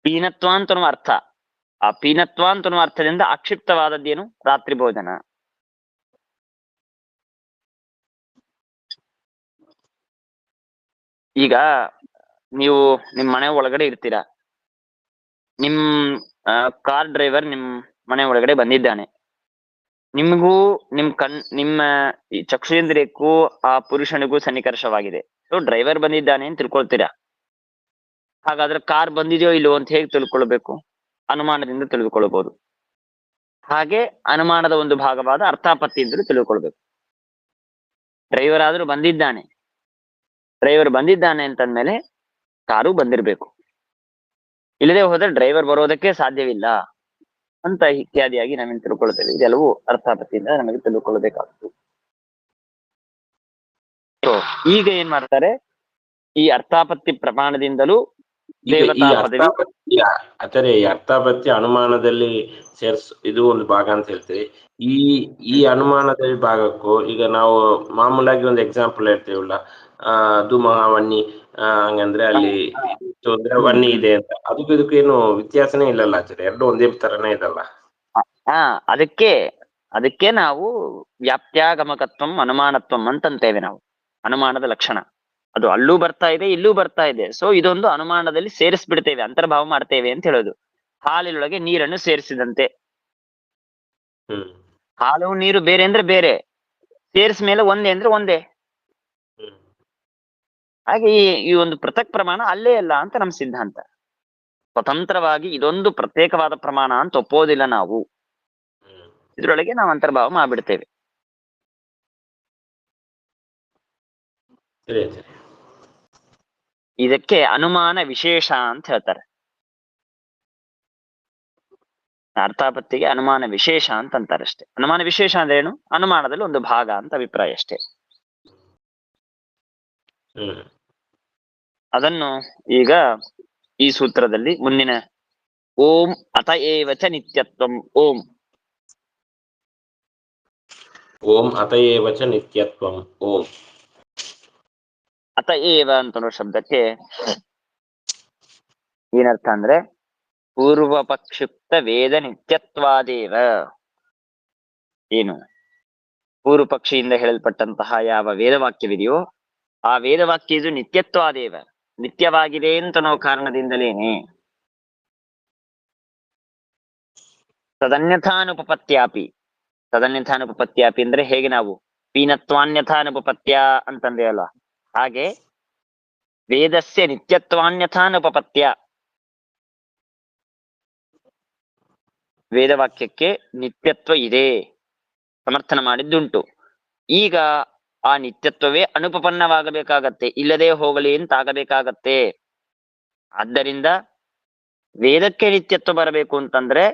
ಪೀನತ್ವ ಅಂತನೂ ಅರ್ಥ, ಆ ಪೀನತ್ವ ಅಂತನೂ ಅರ್ಥದಿಂದ ಆಕ್ಷಿಪ್ತವಾದದ್ದೇನು? ರಾತ್ರಿ ಭೋಜನ. ಈಗ ನೀವು ನಿಮ್ ಮನೆ ಒಳಗಡೆ ಇರ್ತೀರಾ, ನಿಮ್ ಕಾರ್ ಡ್ರೈವರ್ ನಿಮ್ ಮನೆ ಒಳಗಡೆ ಬಂದಿದ್ದಾನೆ, ನಿಮ್ಗೂ ನಿಮ್ಮ ಈ ಚಕ್ಷುರೇಂದ್ರಿಯಕ್ಕೂ ಆ ಪುರುಷನಿಗೂ ಸನ್ನಿಕರ್ಷವಾಗಿದೆ. ಸೊ ಡ್ರೈವರ್ ಬಂದಿದ್ದಾನೆ ಅಂತ ತಿಳ್ಕೊಳ್ತೀರಾ. ಹಾಗಾದ್ರೆ ಕಾರ್ ಬಂದಿದೆಯೋ ಇಲ್ಲವೋ ಅಂತ ಹೇಗೆ ತಿಳ್ಕೊಳ್ಬೇಕು? ಅನುಮಾನದಿಂದ ತಿಳಿದುಕೊಳ್ಬಹುದು. ಹಾಗೆ ಅನುಮಾನದ ಒಂದು ಭಾಗವಾದ ಅರ್ಥಾಪತ್ತಿಯಿಂದಲೂ ತಿಳ್ಕೊಳ್ಬೇಕು. ಡ್ರೈವರ್ ಆದ್ರೂ ಬಂದಿದ್ದಾನೆ, ಡ್ರೈವರ್ ಬಂದಿದ್ದಾನೆ ಅಂತಂದ್ಮೇಲೆ ಕಾರು ಬಂದಿರ್ಬೇಕು, ಇಲ್ಲದೆ ಹೋದ್ರೆ ಡ್ರೈವರ್ ಬರೋದಕ್ಕೆ ಸಾಧ್ಯವಿಲ್ಲ ಅಂತ ಇತ್ಯಾದಿಯಾಗಿ ನಾವೇನ್ ತಿಳ್ಕೊಳ್ತೇವೆ. ಇದೆಲ್ಲವೂ ಅರ್ಥಾಪತ್ತಿಯಿಂದ ನಮಗೆ ತಿಳ್ಕೊಳ್ಬೇಕಾಗ್ತದೆ. ಈಗ ಏನ್ ಮಾಡ್ತಾರೆ, ಈ ಅರ್ಥಾಪತ್ತಿ ಪ್ರಮಾಣದಿಂದಲೂ ದೇವತಾ ಪದವಿ. ಆದರೆ ಈ ಅರ್ಥಾಪತ್ತಿ ಅನುಮಾನದಲ್ಲಿ ಇದು ಒಂದು ಭಾಗ ಅಂತ ಹೇಳ್ತೀವಿ. ಈ ಅನುಮಾನದ ಭಾಗಕ್ಕೂ ಈಗ ನಾವು ಮಾಮೂಲಾಗಿ ಒಂದು ಎಕ್ಸಾಂಪಲ್ ಹೇಳ್ತೇವಲ್ಲ, ಧೂಮವನ್ನಿ ಹಂಗಂದ್ರೆ ಅಲ್ಲಿ ವನ್ನಿ ಇದೆ ಅಂತ, ಅದಕ್ಕೂ ಏನು ವ್ಯತ್ಯಾಸನೇ ಇಲ್ಲಲ್ಲ ಆಚಾರ್ಯ, ಎರಡು ಒಂದೇ ತರನೇ ಇದಲ್ಲ. ಅದಕ್ಕೆ ನಾವು ವ್ಯಾಪ್ತ್ಯಾಗಮಕತ್ವಂ ಅನುಮಾನತ್ವಂ ಅಂತಂತೇವೆ ನಾವು. ಅನುಮಾನದ ಲಕ್ಷಣ ಅದು ಅಲ್ಲೂ ಬರ್ತಾ ಇದೆ, ಇಲ್ಲೂ ಬರ್ತಾ ಇದೆ. ಸೊ ಇದೊಂದು ಅನುಮಾನದಲ್ಲಿ ಸೇರಿಸ್ಬಿಡ್ತೇವೆ, ಅಂತರ್ಭಾವ ಮಾಡ್ತೇವೆ ಅಂತ ಹೇಳೋದು. ಹಾಲಿನೊಳಗೆ ನೀರನ್ನು ಸೇರಿಸಿದಂತೆ. ಹ್ಮ್ ಹಾಲು ನೀರು ಬೇರೆ ಅಂದ್ರೆ ಬೇರೆ, ಸೇರಿಸ್ಮೇಲೆ ಒಂದೇ ಅಂದ್ರೆ ಒಂದೇ. ಹ್ಮ್ ಹಾಗೆ ಈ ಒಂದು ಪೃಥಕ್ ಪ್ರಮಾಣ ಅಲ್ಲೇ ಅಲ್ಲ ಅಂತ ನಮ್ ಸಿದ್ಧಾಂತ. ಸ್ವತಂತ್ರವಾಗಿ ಇದೊಂದು ಪ್ರತ್ಯೇಕವಾದ ಪ್ರಮಾಣ ಅಂತ ಒಪ್ಪೋದಿಲ್ಲ ನಾವು. ಹ್ಮ್ ಇದ್ರೊಳಗೆ ನಾವು ಅಂತರ್ಭಾವ ಮಾಡ್ಬಿಡ್ತೇವೆ. ಸರಿ ಸರಿ. ಇದಕ್ಕೆ ಅನುಮಾನ ವಿಶೇಷ ಅಂತ ಹೇಳ್ತಾರೆ. ಅರ್ಥಾಪತ್ತಿಗೆ ಅನುಮಾನ ವಿಶೇಷ ಅಂತ ಅಂತಾರೆ ಅಷ್ಟೇ. ಅನುಮಾನ ವಿಶೇಷ ಅಂದ್ರೆ ಏನು? ಅನುಮಾನದಲ್ಲಿ ಒಂದು ಭಾಗ ಅಂತ ಅಭಿಪ್ರಾಯ ಅಷ್ಟೇ. ಹ್ಮ್ ಅದನ್ನು ಈಗ ಈ ಸೂತ್ರದಲ್ಲಿ ಮುಂದಿನ ಓಂ ಅತ ಏವಚ ನಿತ್ಯತ್ವಂ. ಓಂ ಓಂ ಅತ ಏವ ಚ ನಿತ್ಯತ್ವಂ. ಓಂ ಅತ ಏವ ಅಂತ ಶಬ್ದಕ್ಕೆ ಏನರ್ಥ ಅಂದ್ರೆ ಪೂರ್ವ ಪಕ್ಷುಕ್ತ ವೇದ ನಿತ್ಯತ್ವಾದೇವ. ಏನು? ಪೂರ್ವ ಪಕ್ಷಿಯಿಂದ ಹೇಳಲ್ಪಟ್ಟಂತಹ ಯಾವ ವೇದವಾಕ್ಯವಿದೆಯೋ ಆ ವೇದವಾಕ್ಯ ಇದು ನಿತ್ಯತ್ವಾದೇವ, ನಿತ್ಯವಾಗಿದೆ ಅಂತ ನಾವು ಕಾರಣದಿಂದಲೇನೆ. ತದನ್ಯಥಾನುಪಪತ್ಯಾಪಿ. ತದನ್ಯಥಾನುಪಪತ್ಯಾಪಿ ಅಂದ್ರೆ ಹೇಗೆ ನಾವು ಪೀನತ್ವಾನ್ಯಥಾನುಪಪತ್ಯ ಅಂತಂದೇವಲ್ಲ, ಹಾಗೆ ವೇದಸ್ಯ ನಿತ್ಯತ್ವಾನ್ಯಥಾನುಪಪತ್ಯ. ವೇದವಾಕ್ಯಕ್ಕೆ ನಿತ್ಯತ್ವ ಇದೆ ಸಮರ್ಥನ ಮಾಡಿದ್ದುಂಟು. ಈಗ ಆ ನಿತ್ಯತ್ವವೇ ಅನುಪಪನ್ನವಾಗಬೇಕಾಗತ್ತೆ, ಇಲ್ಲದೆ ಹೋಗಲಿ ಅಂತ ಆಗಬೇಕಾಗತ್ತೆ. ಆದ್ದರಿಂದ ವೇದಕ್ಕೆ ನಿತ್ಯತ್ವ ಬರಬೇಕು ಅಂತಂದ್ರೆ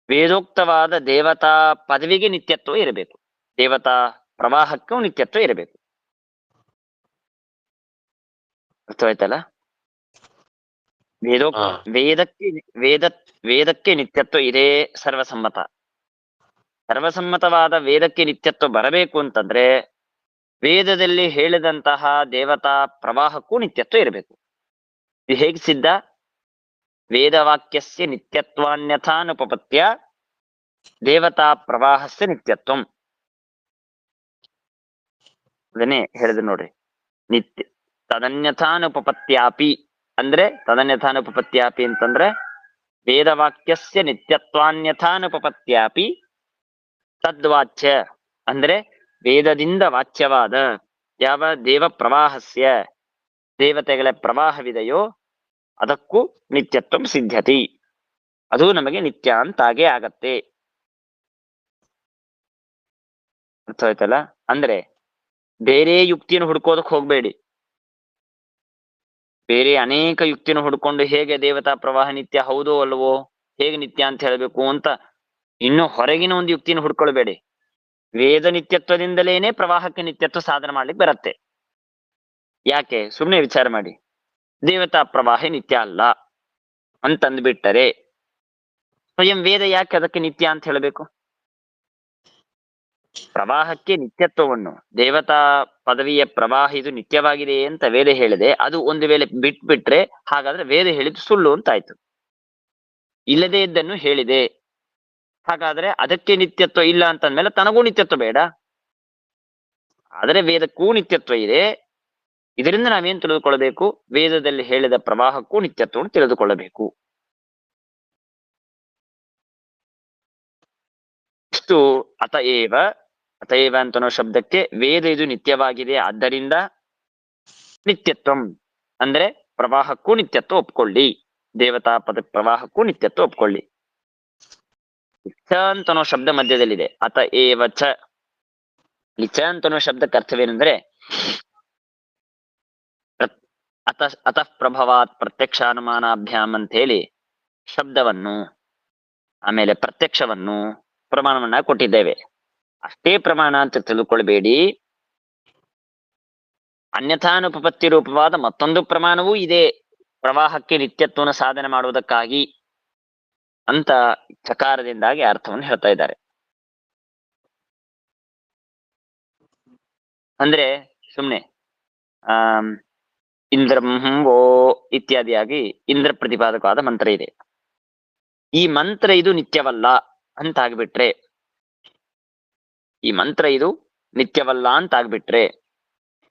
ವೇದೋಕ್ತವಾದ ದೇವತಾ ಪದವಿಗೆ ನಿತ್ಯತ್ವ ಇರಬೇಕು, ದೇವತಾ ಪ್ರವಾಹಕ್ಕೂ ನಿತ್ಯತ್ವ ಇರಬೇಕು. ಅರ್ಥವಾಯ್ತಲ್ಲ? ವೇದೋ ವೇದಕ್ಕೆ ವೇದಕ್ಕೆ ನಿತ್ಯತ್ವ ಇದೇ ಸರ್ವಸಮ್ಮತ. ಸರ್ವಸಮ್ಮತವಾದ ವೇದಕ್ಕೆ ನಿತ್ಯತ್ವ ಬರಬೇಕು ಅಂತಂದ್ರೆ ವೇದದಲ್ಲಿ ಹೇಳಿದಂತಹ ದೇವತಾ ಪ್ರವಾಹಕ್ಕೂ ನಿತ್ಯತ್ವ ಇರಬೇಕು. ಇದು ಹೇಗೆ ಸಿದ್ಧ? ವೇದವಾಕ್ಯಸ್ಯ ನಿತ್ಯತ್ವಾನ್ಯಥಾನುಪಪತ್ಯ ದೇವತಾ ಪ್ರವಾಹಸ್ಯ ನಿತ್ಯತ್ವಂ. ಅದನ್ನೇ ಹೇಳಿದ್ರು ನೋಡ್ರಿ. ನಿತ್ಯ ತದನ್ಯಥಾನುಪಪತ್ಯಾಪಿ ಅಂದ್ರೆ ತದನ್ಯಥಾನುಪಪತ್ಯಾಪಿ ಅಂತಂದ್ರೆ ವೇದವಾಕ್ಯಸ್ಯ ನಿತ್ಯತ್ವಾನ್ಯಥಾನುಪಪತ್ಯಾಪಿ ತದ್ವಾಚ್ಯ ಅಂದ್ರೆ ವೇದದಿಂದ ವಾಚ್ಯವಾದ ಯಾವ ದೇವ ಪ್ರವಾಹಸ್ಯ ದೇವತೆಗಳ ಪ್ರವಾಹವಿದೆಯೋ ಅದಕ್ಕೂ ನಿತ್ಯತ್ವ ಸಿದ್ಧತಿ, ಅದು ನಮಗೆ ನಿತ್ಯ ಅಂತಾಗೆ ಆಗತ್ತೆ. ಅರ್ಥವಾಯ್ತಲ್ಲ? ಅಂದ್ರೆ ಬೇರೆ ಯುಕ್ತಿಯನ್ನು ಹುಡ್ಕೋದಕ್ ಹೋಗ್ಬೇಡಿ. ಬೇರೆ ಅನೇಕ ಯುಕ್ತಿಯನ್ನು ಹುಡ್ಕೊಂಡು ಹೇಗೆ ದೇವತಾ ಪ್ರವಾಹ ನಿತ್ಯ ಹೌದೋ ಅಲ್ವೋ, ಹೇಗೆ ನಿತ್ಯ ಅಂತ ಹೇಳ್ಬೇಕು ಅಂತ ಇನ್ನು ಹೊರಗಿನ ಒಂದು ಯುಕ್ತಿಯನ್ನು ಹುಡ್ಕೊಳ್ಬೇಡಿ. ವೇದ ನಿತ್ಯತ್ವದಿಂದಲೇನೆ ಪ್ರವಾಹಕ್ಕೆ ನಿತ್ಯತ್ವ ಸಾಧನೆ ಮಾಡ್ಲಿಕ್ಕೆ ಬರತ್ತೆ. ಯಾಕೆ? ಸುಮ್ನೆ ವಿಚಾರ ಮಾಡಿ. ದೇವತಾ ಪ್ರವಾಹ ನಿತ್ಯ ಅಲ್ಲ ಅಂತಂದ್ಬಿಟ್ಟರೆ ಸ್ವಯಂ ವೇದ ಯಾಕೆ ಅದಕ್ಕೆ ನಿತ್ಯ ಅಂತ ಹೇಳಬೇಕು? ಪ್ರವಾಹಕ್ಕೆ ನಿತ್ಯತ್ವವನ್ನು, ದೇವತಾ ಪದವಿಯ ಪ್ರವಾಹ ಇದು ನಿತ್ಯವಾಗಿದೆ ಅಂತ ವೇದ ಹೇಳಿದೆ, ಅದು ಒಂದು ವೇಳೆ ಬಿಟ್ಬಿಟ್ರೆ ಹಾಗಾದ್ರೆ ವೇದ ಹೇಳಿದ್ದು ಸುಳ್ಳು ಅಂತಾಯ್ತು. ಇಲ್ಲದೇ ಇದ್ದನ್ನು ಹೇಳಿದೆ, ಹಾಗಾದ್ರೆ ಅದಕ್ಕೆ ನಿತ್ಯತ್ವ ಇಲ್ಲ ಅಂತಂದ್ಮೇಲೆ ತನಗೂ ನಿತ್ಯತ್ವ ಬೇಡ. ಆದರೆ ವೇದಕ್ಕೂ ನಿತ್ಯತ್ವ ಇದೆ. ಇದರಿಂದ ನಾವೇನ್ ತಿಳಿದುಕೊಳ್ಳಬೇಕು? ವೇದದಲ್ಲಿ ಹೇಳಿದ ಪ್ರವಾಹಕ್ಕೂ ನಿತ್ಯತ್ವವನ್ನು ತಿಳಿದುಕೊಳ್ಳಬೇಕು. ಇಷ್ಟು ಅತಏವ ಅಂತ ಅನ್ನೋ ಶಬ್ದಕ್ಕೆ ವೇದ ಇದು ನಿತ್ಯವಾಗಿದೆ ಆದ್ದರಿಂದ ನಿತ್ಯತ್ವಂ ಅಂದ್ರೆ ಪ್ರವಾಹಕ್ಕೂ ನಿತ್ಯತ್ವ ಒಪ್ಕೊಳ್ಳಿ, ದೇವತಾ ಪದ ಪ್ರವಾಹಕ್ಕೂ ನಿತ್ಯತ್ವ ಒಪ್ಕೊಳ್ಳಿ. ಚ ಅಂತ ಅನ್ನೋ ಶಬ್ದ ಮಧ್ಯದಲ್ಲಿದೆ. ಅತ ಏವ ಚ. ಈ ಚ ಅಂತ ಅನ್ನೋ ಶಬ್ದಕ್ಕೆ ಅರ್ಥವೇನೆಂದ್ರೆ ಅತಃ ಪ್ರಭವಾತ್ ಪ್ರತ್ಯಕ್ಷಾನುಮಾನಾಭ್ಯಾಮ್ ಅಂತ ಹೇಳಿ ಶಬ್ದವನ್ನು ಆಮೇಲೆ ಪ್ರತ್ಯಕ್ಷವನ್ನು ಪ್ರಮಾಣವನ್ನ ಕೊಟ್ಟಿದ್ದೇವೆ. ಅಷ್ಟೇ ಪ್ರಮಾಣ ಅಂತ ತಿಳ್ಕೊಳ್ಬೇಡಿ, ಅನ್ಯಥಾನುಪಪತ್ತಿ ರೂಪವಾದ ಮತ್ತೊಂದು ಪ್ರಮಾಣವೂ ಇದೆ ಪ್ರವಾಹಕ್ಕೆ ನಿತ್ಯತ್ವವನ್ನು ಸಾಧನೆ ಮಾಡುವುದಕ್ಕಾಗಿ ಅಂತ ಚಕಾರದಿಂದಾಗಿ ಅರ್ಥವನ್ನು ಹೇಳ್ತಾ ಇದ್ದಾರೆ. ಅಂದ್ರೆ ಸುಮ್ನೆ ಇಂದ್ರಂ ಓ ಇತ್ಯಾದಿಯಾಗಿ ಇಂದ್ರ ಪ್ರತಿಪಾದಕವಾದ ಮಂತ್ರ ಇದೆ. ಈ ಮಂತ್ರ ಇದು ನಿತ್ಯವಲ್ಲ ಅಂತ ಆಗ್ಬಿಟ್ರೆ, ಈ ಮಂತ್ರ ಇದು ನಿತ್ಯವಲ್ಲ ಅಂತ ಆಗ್ಬಿಟ್ರೆ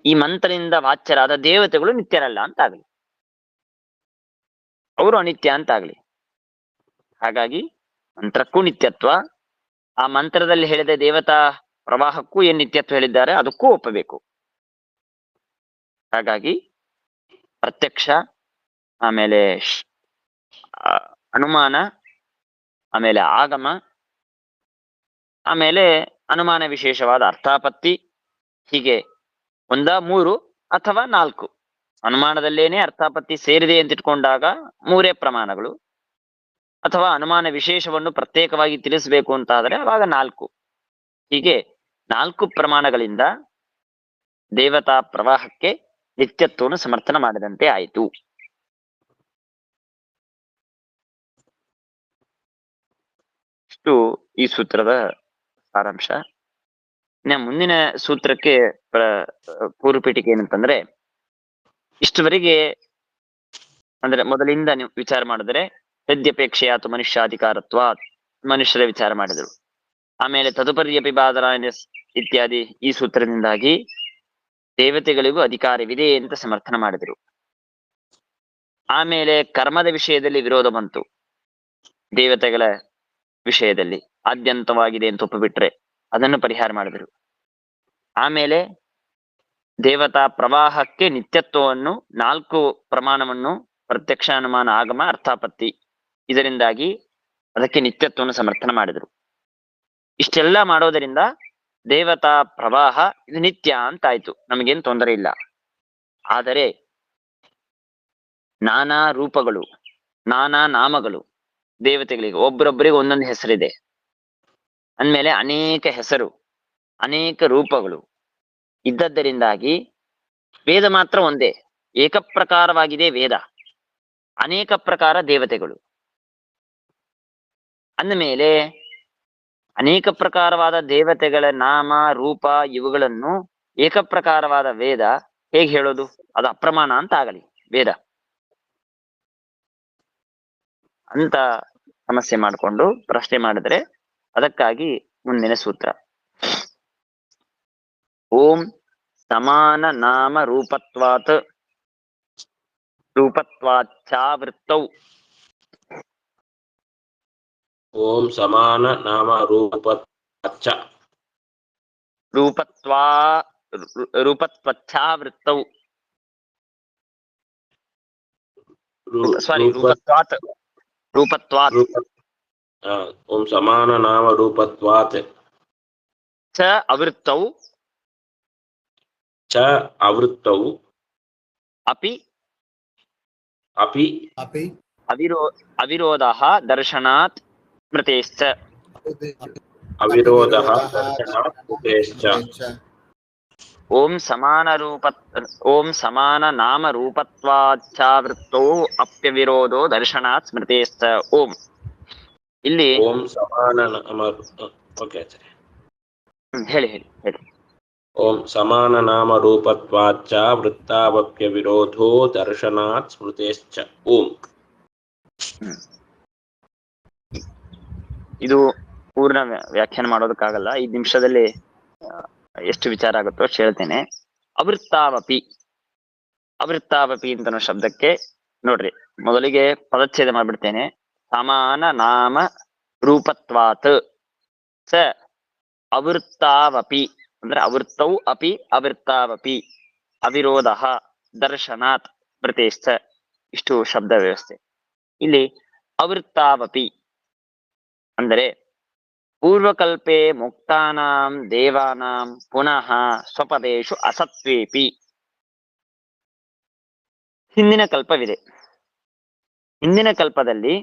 ಈ ಮಂತ್ರದಿಂದ ವಾಚ್ಯರಾದ ದೇವತೆಗಳು ನಿತ್ಯರಲ್ಲ ಅಂತ ಆಗ್ಲಿ, ಅವರು ಅನಿತ್ಯ ಅಂತ ಆಗ್ಲಿ. ಹಾಗಾಗಿ ಮಂತ್ರಕ್ಕೂ ನಿತ್ಯತ್ವ, ಆ ಮಂತ್ರದಲ್ಲಿ ಹೇಳಿದ ದೇವತಾ ಪ್ರವಾಹಕ್ಕೂ ಏನ್ ನಿತ್ಯತ್ವ ಹೇಳಿದ್ದಾರೆ ಅದಕ್ಕೂ ಒಪ್ಪಬೇಕು. ಹಾಗಾಗಿ ಪ್ರತ್ಯಕ್ಷ, ಆಮೇಲೆ ಅನುಮಾನ, ಆಮೇಲೆ ಆಗಮ, ಆಮೇಲೆ ಅನುಮಾನ ವಿಶೇಷವಾದ ಅರ್ಥಾಪತ್ತಿ, ಹೀಗೆ 1, 3 ಅಥವಾ 4. ಅನುಮಾನದಲ್ಲೇನೆ ಅರ್ಥಾಪತ್ತಿ ಸೇರಿದೆ ಅಂತ ಇಟ್ಕೊಂಡಾಗ 3 ಪ್ರಮಾಣಗಳು, ಅಥವಾ ಅನುಮಾನ ವಿಶೇಷವನ್ನು ಪ್ರತ್ಯೇಕವಾಗಿ ತಿಳಿಸಬೇಕು ಅಂತ ಆದ್ರೆ ಅವಾಗ 4. ಹೀಗೆ 4 ಪ್ರಮಾಣಗಳಿಂದ ದೇವತಾ ಪ್ರವಾಹಕ್ಕೆ ನಿತ್ಯತ್ವವನ್ನು ಸಮರ್ಥನ ಮಾಡಿದಂತೆ ಆಯಿತು. ಇಷ್ಟು ಈ ಸೂತ್ರದ ಸಾರಾಂಶ. ಇನ್ನ ಮುಂದಿನ ಸೂತ್ರಕ್ಕೆ ಪೂರ್ವಪೀಠಿಕೆ ಏನಂತಂದ್ರೆ, ಇಷ್ಟುವರೆಗೆ ಅಂದ್ರೆ ಮೊದಲಿಂದ ನೀವು ವಿಚಾರ ಮಾಡಿದ್ರೆ ಯದ್ಯಪೇಕ್ಷೆಯಾತು ಮನುಷ್ಯಾಧಿಕಾರತ್ವ, ಮನುಷ್ಯರ ವಿಚಾರ ಮಾಡಿದ್ರು. ಆಮೇಲೆ ತದುಪರ್ಯಪಿ ಬಾದರಾಯಣ ಇತ್ಯಾದಿ ಈ ಸೂತ್ರದಿಂದಾಗಿ ದೇವತೆಗಳಿಗೂ ಅಧಿಕಾರವಿದೆ ಅಂತ ಸಮರ್ಥನ ಮಾಡಿದ್ರು. ಆಮೇಲೆ ಕರ್ಮದ ವಿಷಯದಲ್ಲಿ ವಿರೋಧ ಬಂತು. ದೇವತೆಗಳ ವಿಷಯದಲ್ಲಿ ಆದ್ಯಂತವಾಗಿದೆ ಅಂತ ಒಪ್ಪಿಬಿಟ್ರೆ ಅದನ್ನು ಪರಿಹಾರ ಮಾಡಿದ್ರು. ಆಮೇಲೆ ದೇವತಾ ಪ್ರವಾಹಕ್ಕೆ ನಿತ್ಯತ್ವವನ್ನು 4 ಪ್ರಮಾಣವನ್ನು ಪ್ರತ್ಯಕ್ಷ, ಅನುಮಾನ, ಆಗಮ, ಅರ್ಥಾಪತ್ತಿ ಇದರಿಂದಾಗಿ ಅದಕ್ಕೆ ನಿತ್ಯತ್ವವನ್ನು ಸಮರ್ಥನ ಮಾಡಿದ್ರು. ಇಷ್ಟೆಲ್ಲ ಮಾಡೋದರಿಂದ ದೇವತಾ ಪ್ರವಾಹ ಇದು ನಿತ್ಯ ಅಂತಾಯ್ತು, ನಮಗೇನು ತೊಂದರೆ ಇಲ್ಲ. ಆದರೆ ನಾನಾ ರೂಪಗಳು, ನಾನಾ ನಾಮಗಳು ದೇವತೆಗಳಿಗೆ, ಒಬ್ಬರೊಬ್ಬರಿಗೆ ಒಂದೊಂದು ಹೆಸರಿದೆ ಅಂದ್ಮೇಲೆ ಅನೇಕ ಹೆಸರು, ಅನೇಕ ರೂಪಗಳು ಇದ್ದದ್ದರಿಂದಾಗಿ ವೇದ ಮಾತ್ರ ಒಂದೇ, ಏಕಪ್ರಕಾರವಾಗಿದೆ ವೇದ, ಅನೇಕ ಪ್ರಕಾರ ದೇವತೆಗಳು ಅಂದಮೇಲೆ ಅನೇಕ ಪ್ರಕಾರವಾದ ದೇವತೆಗಳ ನಾಮ ರೂಪ ಇವುಗಳನ್ನು ಏಕಪ್ರಕಾರವಾದ ವೇದ ಹೇಗೆ ಹೇಳೋದು? ಅದು ಅಪ್ರಮಾಣ ಅಂತ ಆಗಲಿ ವೇದ ಅಂತ ಸಮಸ್ಯೆ ಮಾಡಿಕೊಂಡು ಪ್ರಶ್ನೆ ಮಾಡಿದ್ರೆ ಅದಕ್ಕಾಗಿ ಮುಂದಿನ ಸೂತ್ರ. ಓಂ ಸಮಾನ ನಾಮ ರೂಪತ್ವಾತ್ ರೂಪತ್ವಾಚ್ಛಾವೃತ್ತೌ. ಓಂ ಸಮಾನ ನಾಮ ರೂಪತ್ವಾಚ್ಛ ರೂಪತ್ವಚ್ಛಾವೃತ್ತೌ. ಸಾರಿ, ರೂಪತ್ವಾತ್ ರೂಪತ್ವಾತ್ ಓಂ ಸಮಾನ ನಾಮ ರೂಪತ್ವಾತ್ ಚ ಅವೃತ್ತೌ ಚ ಅವೃತ್ತೌ ಅಪಿ ಅಪಿ ಅವಿರೋಧಃ ದರ್ಶನಾತ್ ಸ್ಮೃತೇಶ್ಚ. ಅವಿರೋಧಃ ದರ್ಶನಾತ್ ಸ್ಮೃತೇಶ್ಚ. ಓಂ ಸಮಾನ ನಾಮ ರೂಪತ್ವಾಚ್ಛಾವೃತ್ತೋ ಅಪ್ಯವಿರೋಧೋ ದರ್ಶನಾತ್ ಸ್ಮೃತೇಶ್ಚ. ಓಂ ಇಲ್ಲಿ ಓಂ ಸಮಾನ ನಾಮ, ಓಕೆ ಆಚಾರ್ಯ ಹೇಳಿ. ಓಂ ಸಮಾನ ನಾಮ ರೂಪತ್ವಾಚ್ಛ ವೃತ್ತಾವಪ್ಯ ವಿರೋಧೋ ದರ್ಶನಾತ್ ಸ್ಮೃತೇಶ್ಚ. ಓಂ. ಇದು ಪೂರ್ಣ ವ್ಯಾಖ್ಯಾನ ಮಾಡೋದಕ್ಕಾಗಲ್ಲ, 5 ನಿಮಿಷದಲ್ಲಿ ಎಷ್ಟು ವಿಚಾರ ಆಗುತ್ತೋ ಅಷ್ಟು ಹೇಳ್ತೇನೆ. ಅವೃತ್ತಾವಪಿ ಅಂತ ಶಬ್ದಕ್ಕೆ ನೋಡ್ರಿ, ಮೊದಲಿಗೆ ಪದಚ್ಛೇದ ಮಾಡ್ಬಿಡ್ತೇನೆ. ಸಮಾನ ನಾಮ ರೂಪತ್ವಾತ್ ಸ ಅವೃತ್ತಾವಪಿ ಅಂದ್ರೆ ಅವೃತ್ತೌ ಅಪಿ ಅವೃತ್ತಾವಪಿ ಅವಿರೋಧ ದರ್ಶನಾತ್ ಸ್ಮೃತೇಶ್ಚ. ಇಷ್ಟು ಶಬ್ದ ವ್ಯವಸ್ಥೆ. ಇಲ್ಲಿ ಅವೃತ್ತಾವಪಿ ಅಂದರೆ ಪೂರ್ವಕಲ್ಪೆ ಮುಕ್ತಾನಾಂ ದೇವಾನಾಂ ಪುನಃ ಸ್ವಪದೇಶು ಅಸತ್ವೇಪಿ. ಹಿಂದಿನ ಕಲ್ಪವಿದೆ, ಹಿಂದಿನ ಕಲ್ಪದಲ್ಲಿ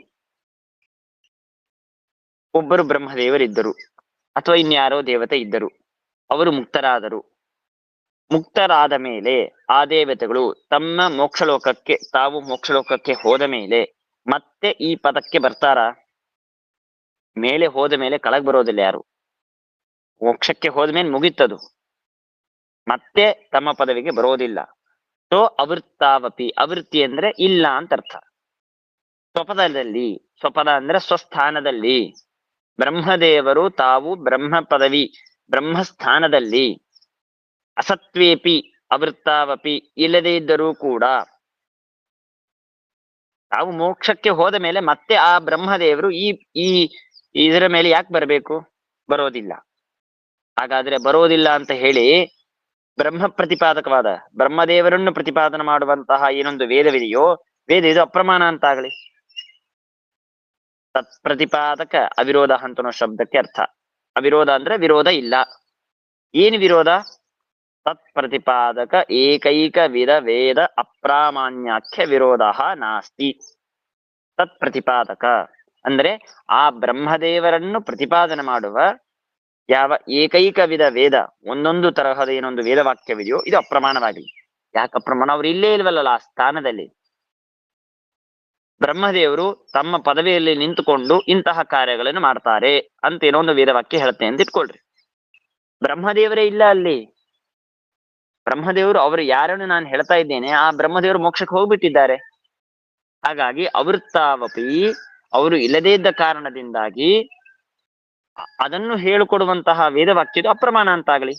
ಒಬ್ಬರು ಬ್ರಹ್ಮದೇವರಿದ್ದರು ಅಥವಾ ಇನ್ಯಾರೋ ದೇವತೆ ಇದ್ದರು, ಅವರು ಮುಕ್ತರಾದರು. ಮುಕ್ತರಾದ ಮೇಲೆ ಆ ದೇವತೆಗಳು ತಮ್ಮ ಮೋಕ್ಷಲೋಕಕ್ಕೆ, ತಾವು ಮೋಕ್ಷಲೋಕಕ್ಕೆ ಹೋದ ಮೇಲೆ ಮತ್ತೆ ಈ ಪದಕ್ಕೆ ಬರ್ತಾರ? ಮೇಲೆ ಹೋದ ಮೇಲೆ ಕೆಳಗ್ ಬರೋದಿಲ್ಲ ಯಾರು. ಮೋಕ್ಷಕ್ಕೆ ಹೋದ್ಮೇಲೆ ಮುಗಿತದು, ಮತ್ತೆ ತಮ್ಮ ಪದವಿಗೆ ಬರೋದಿಲ್ಲ. ಸೊ ಅವೃತ್ತಾವಪಿ, ಅವೃತ್ತಿ ಅಂದ್ರೆ ಇಲ್ಲ ಅಂತ ಅರ್ಥ. ಸ್ವಪದದಲ್ಲಿ, ಸ್ವಪದ ಅಂದ್ರೆ ಸ್ವಸ್ಥಾನದಲ್ಲಿ, ಬ್ರಹ್ಮದೇವರು ತಾವು ಬ್ರಹ್ಮ ಪದವಿ ಬ್ರಹ್ಮಸ್ಥಾನದಲ್ಲಿ ಅಸತ್ವೇಪಿ ಅವೃತ್ತಾವಪಿ ಇಲ್ಲದೇ ಇದ್ದರೂ ಕೂಡ ತಾವು ಮೋಕ್ಷಕ್ಕೆ ಹೋದ ಮೇಲೆ ಮತ್ತೆ ಆ ಬ್ರಹ್ಮದೇವರು ಈ ಇದರ ಮೇಲೆ ಯಾಕೆ ಬರಬೇಕು? ಬರೋದಿಲ್ಲ. ಹಾಗಾದ್ರೆ ಬರೋದಿಲ್ಲ ಅಂತ ಹೇಳಿ ಬ್ರಹ್ಮ ಪ್ರತಿಪಾದಕವಾದ ಬ್ರಹ್ಮದೇವರನ್ನು ಪ್ರತಿಪಾದನೆ ಮಾಡುವಂತಹ ಏನೊಂದು ವೇದವಿದೆಯೋ ವೇದ ಇದು ಅಪ್ರಮಾಣ ಅಂತಾಗಲಿ. ತತ್ಪ್ರತಿಪಾದಕ ಅವಿರೋಧ ಅಂತನೋ ಶಬ್ದಕ್ಕೆ ಅರ್ಥ. ಅವಿರೋಧ ಅಂದ್ರೆ ವಿರೋಧ ಇಲ್ಲ. ಏನು ವಿರೋಧ? ತತ್ಪ್ರತಿಪಾದಕ ಏಕೈಕ ವಿಧ ವೇದ ಅಪ್ರಾಮಾಣ್ಯಾಖ್ಯ ವಿರೋಧ ನಾಸ್ತಿ. ತತ್ಪ್ರತಿಪಾದಕ ಅಂದ್ರೆ ಆ ಬ್ರಹ್ಮದೇವರನ್ನು ಪ್ರತಿಪಾದನೆ ಮಾಡುವ ಯಾವ ಏಕೈಕ ವಿಧ ವೇದ, ಒಂದೊಂದು ತರಹದ ಏನೊಂದು ವೇದವಾಕ್ಯವಿದೆಯೋ ಇದು ಅಪ್ರಮಾಣವಾಗಲಿ. ಯಾಕೆ ಅಪ್ರಮಾಣ? ಅವ್ರು ಇಲ್ಲೇ ಇಲ್ವಲ್ಲ ಆ ಸ್ಥಾನದಲ್ಲಿ. ಬ್ರಹ್ಮದೇವರು ತಮ್ಮ ಪದವಿಯಲ್ಲಿ ನಿಂತುಕೊಂಡು ಇಂತಹ ಕಾರ್ಯಗಳನ್ನು ಮಾಡ್ತಾರೆ ಅಂತ ಏನೋ ಒಂದು ವೇದವಾಕ್ಯ ಹೇಳುತ್ತೆ ಅಂತ ಇಟ್ಕೊಳ್ರಿ. ಬ್ರಹ್ಮದೇವರೇ ಇಲ್ಲ ಅಲ್ಲಿ. ಬ್ರಹ್ಮದೇವರು ಅವರು ಯಾರನ್ನು ನಾನು ಹೇಳ್ತಾ ಇದ್ದೇನೆ ಆ ಬ್ರಹ್ಮದೇವರು ಮೋಕ್ಷಕ್ಕೆ ಹೋಗ್ಬಿಟ್ಟಿದ್ದಾರೆ. ಹಾಗಾಗಿ ಅವೃತ್ತಾವಪಿ ಅವರು ಇಲ್ಲದೇ ಇದ್ದ ಕಾರಣದಿಂದಾಗಿ ಅದನ್ನು ಹೇಳಿಕೊಡುವಂತಹ ವೇದವಾಕ್ಯದು ಅಪ್ರಮಾಣ ಅಂತಾಗಲಿ.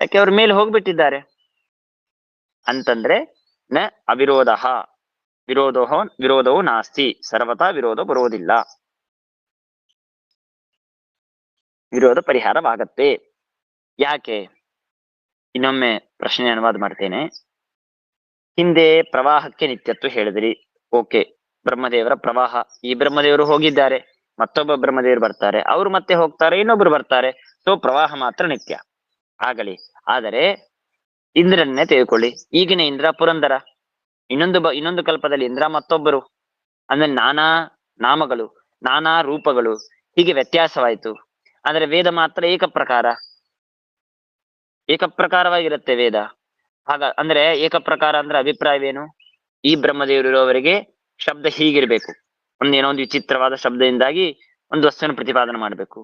ಯಾಕೆ ಅವ್ರ ಮೇಲೆ ಹೋಗ್ಬಿಟ್ಟಿದ್ದಾರೆ ಅಂತಂದ್ರೆ ನ ಅವಿರೋಧ ವಿರೋಧವು ನಾಸ್ತಿ. ಸರ್ವತಾ ವಿರೋಧ ಬರುವುದಿಲ್ಲ, ವಿರೋಧ ಪರಿಹಾರವಾಗತ್ತೆ. ಯಾಕೆ? ಇನ್ನೊಮ್ಮೆ ಪ್ರಶ್ನೆ ಅನುವಾದ ಮಾಡ್ತೇನೆ. ಹಿಂದೆ ಪ್ರವಾಹಕ್ಕೆ ನಿತ್ಯತ್ವ ಹೇಳಿದ್ರಿ. ಓಕೆ, ಬ್ರಹ್ಮದೇವರ ಪ್ರವಾಹ, ಈ ಬ್ರಹ್ಮದೇವರು ಹೋಗಿದ್ದಾರೆ, ಮತ್ತೊಬ್ಬ ಬ್ರಹ್ಮದೇವರು ಬರ್ತಾರೆ, ಅವರು ಮತ್ತೆ ಹೋಗ್ತಾರೆ, ಇನ್ನೊಬ್ರು ಬರ್ತಾರೆ. ಸೊ ಪ್ರವಾಹ ಮಾತ್ರ ನಿತ್ಯ ಆಗಲಿ. ಆದರೆ ಇಂದ್ರನ್ನೇ ತೆಗೆದುಕೊಳ್ಳಿ. ಈಗಿನ ಇಂದ್ರ ಪುರಂದರ, ಇನ್ನೊಂದು ಕಲ್ಪದಲ್ಲಿ ಇಂದ್ರ ಮತ್ತೊಬ್ಬರು, ಅಂದ್ರೆ ನಾನಾ ನಾಮಗಳು, ನಾನಾ ರೂಪಗಳು, ಹೀಗೆ ವ್ಯತ್ಯಾಸವಾಯಿತು. ಆದರೆ ವೇದ ಮಾತ್ರ ಏಕಪ್ರಕಾರವಾಗಿರುತ್ತೆ ವೇದ. ಅಂದ್ರೆ ಏಕಪ್ರಕಾರ ಅಂದ್ರೆ ಅಭಿಪ್ರಾಯವೇನು? ಈ ಬ್ರಹ್ಮದೇವರು ಇರೋವರೆಗೆ ಶಬ್ದ ಹೀಗಿರ್ಬೇಕು, ಏನೋ ಒಂದು ವಿಚಿತ್ರವಾದ ಶಬ್ದದಿಂದಾಗಿ ಒಂದು ವಸ್ತುವನ್ನು ಪ್ರತಿಪಾದನೆ ಮಾಡ್ಬೇಕು.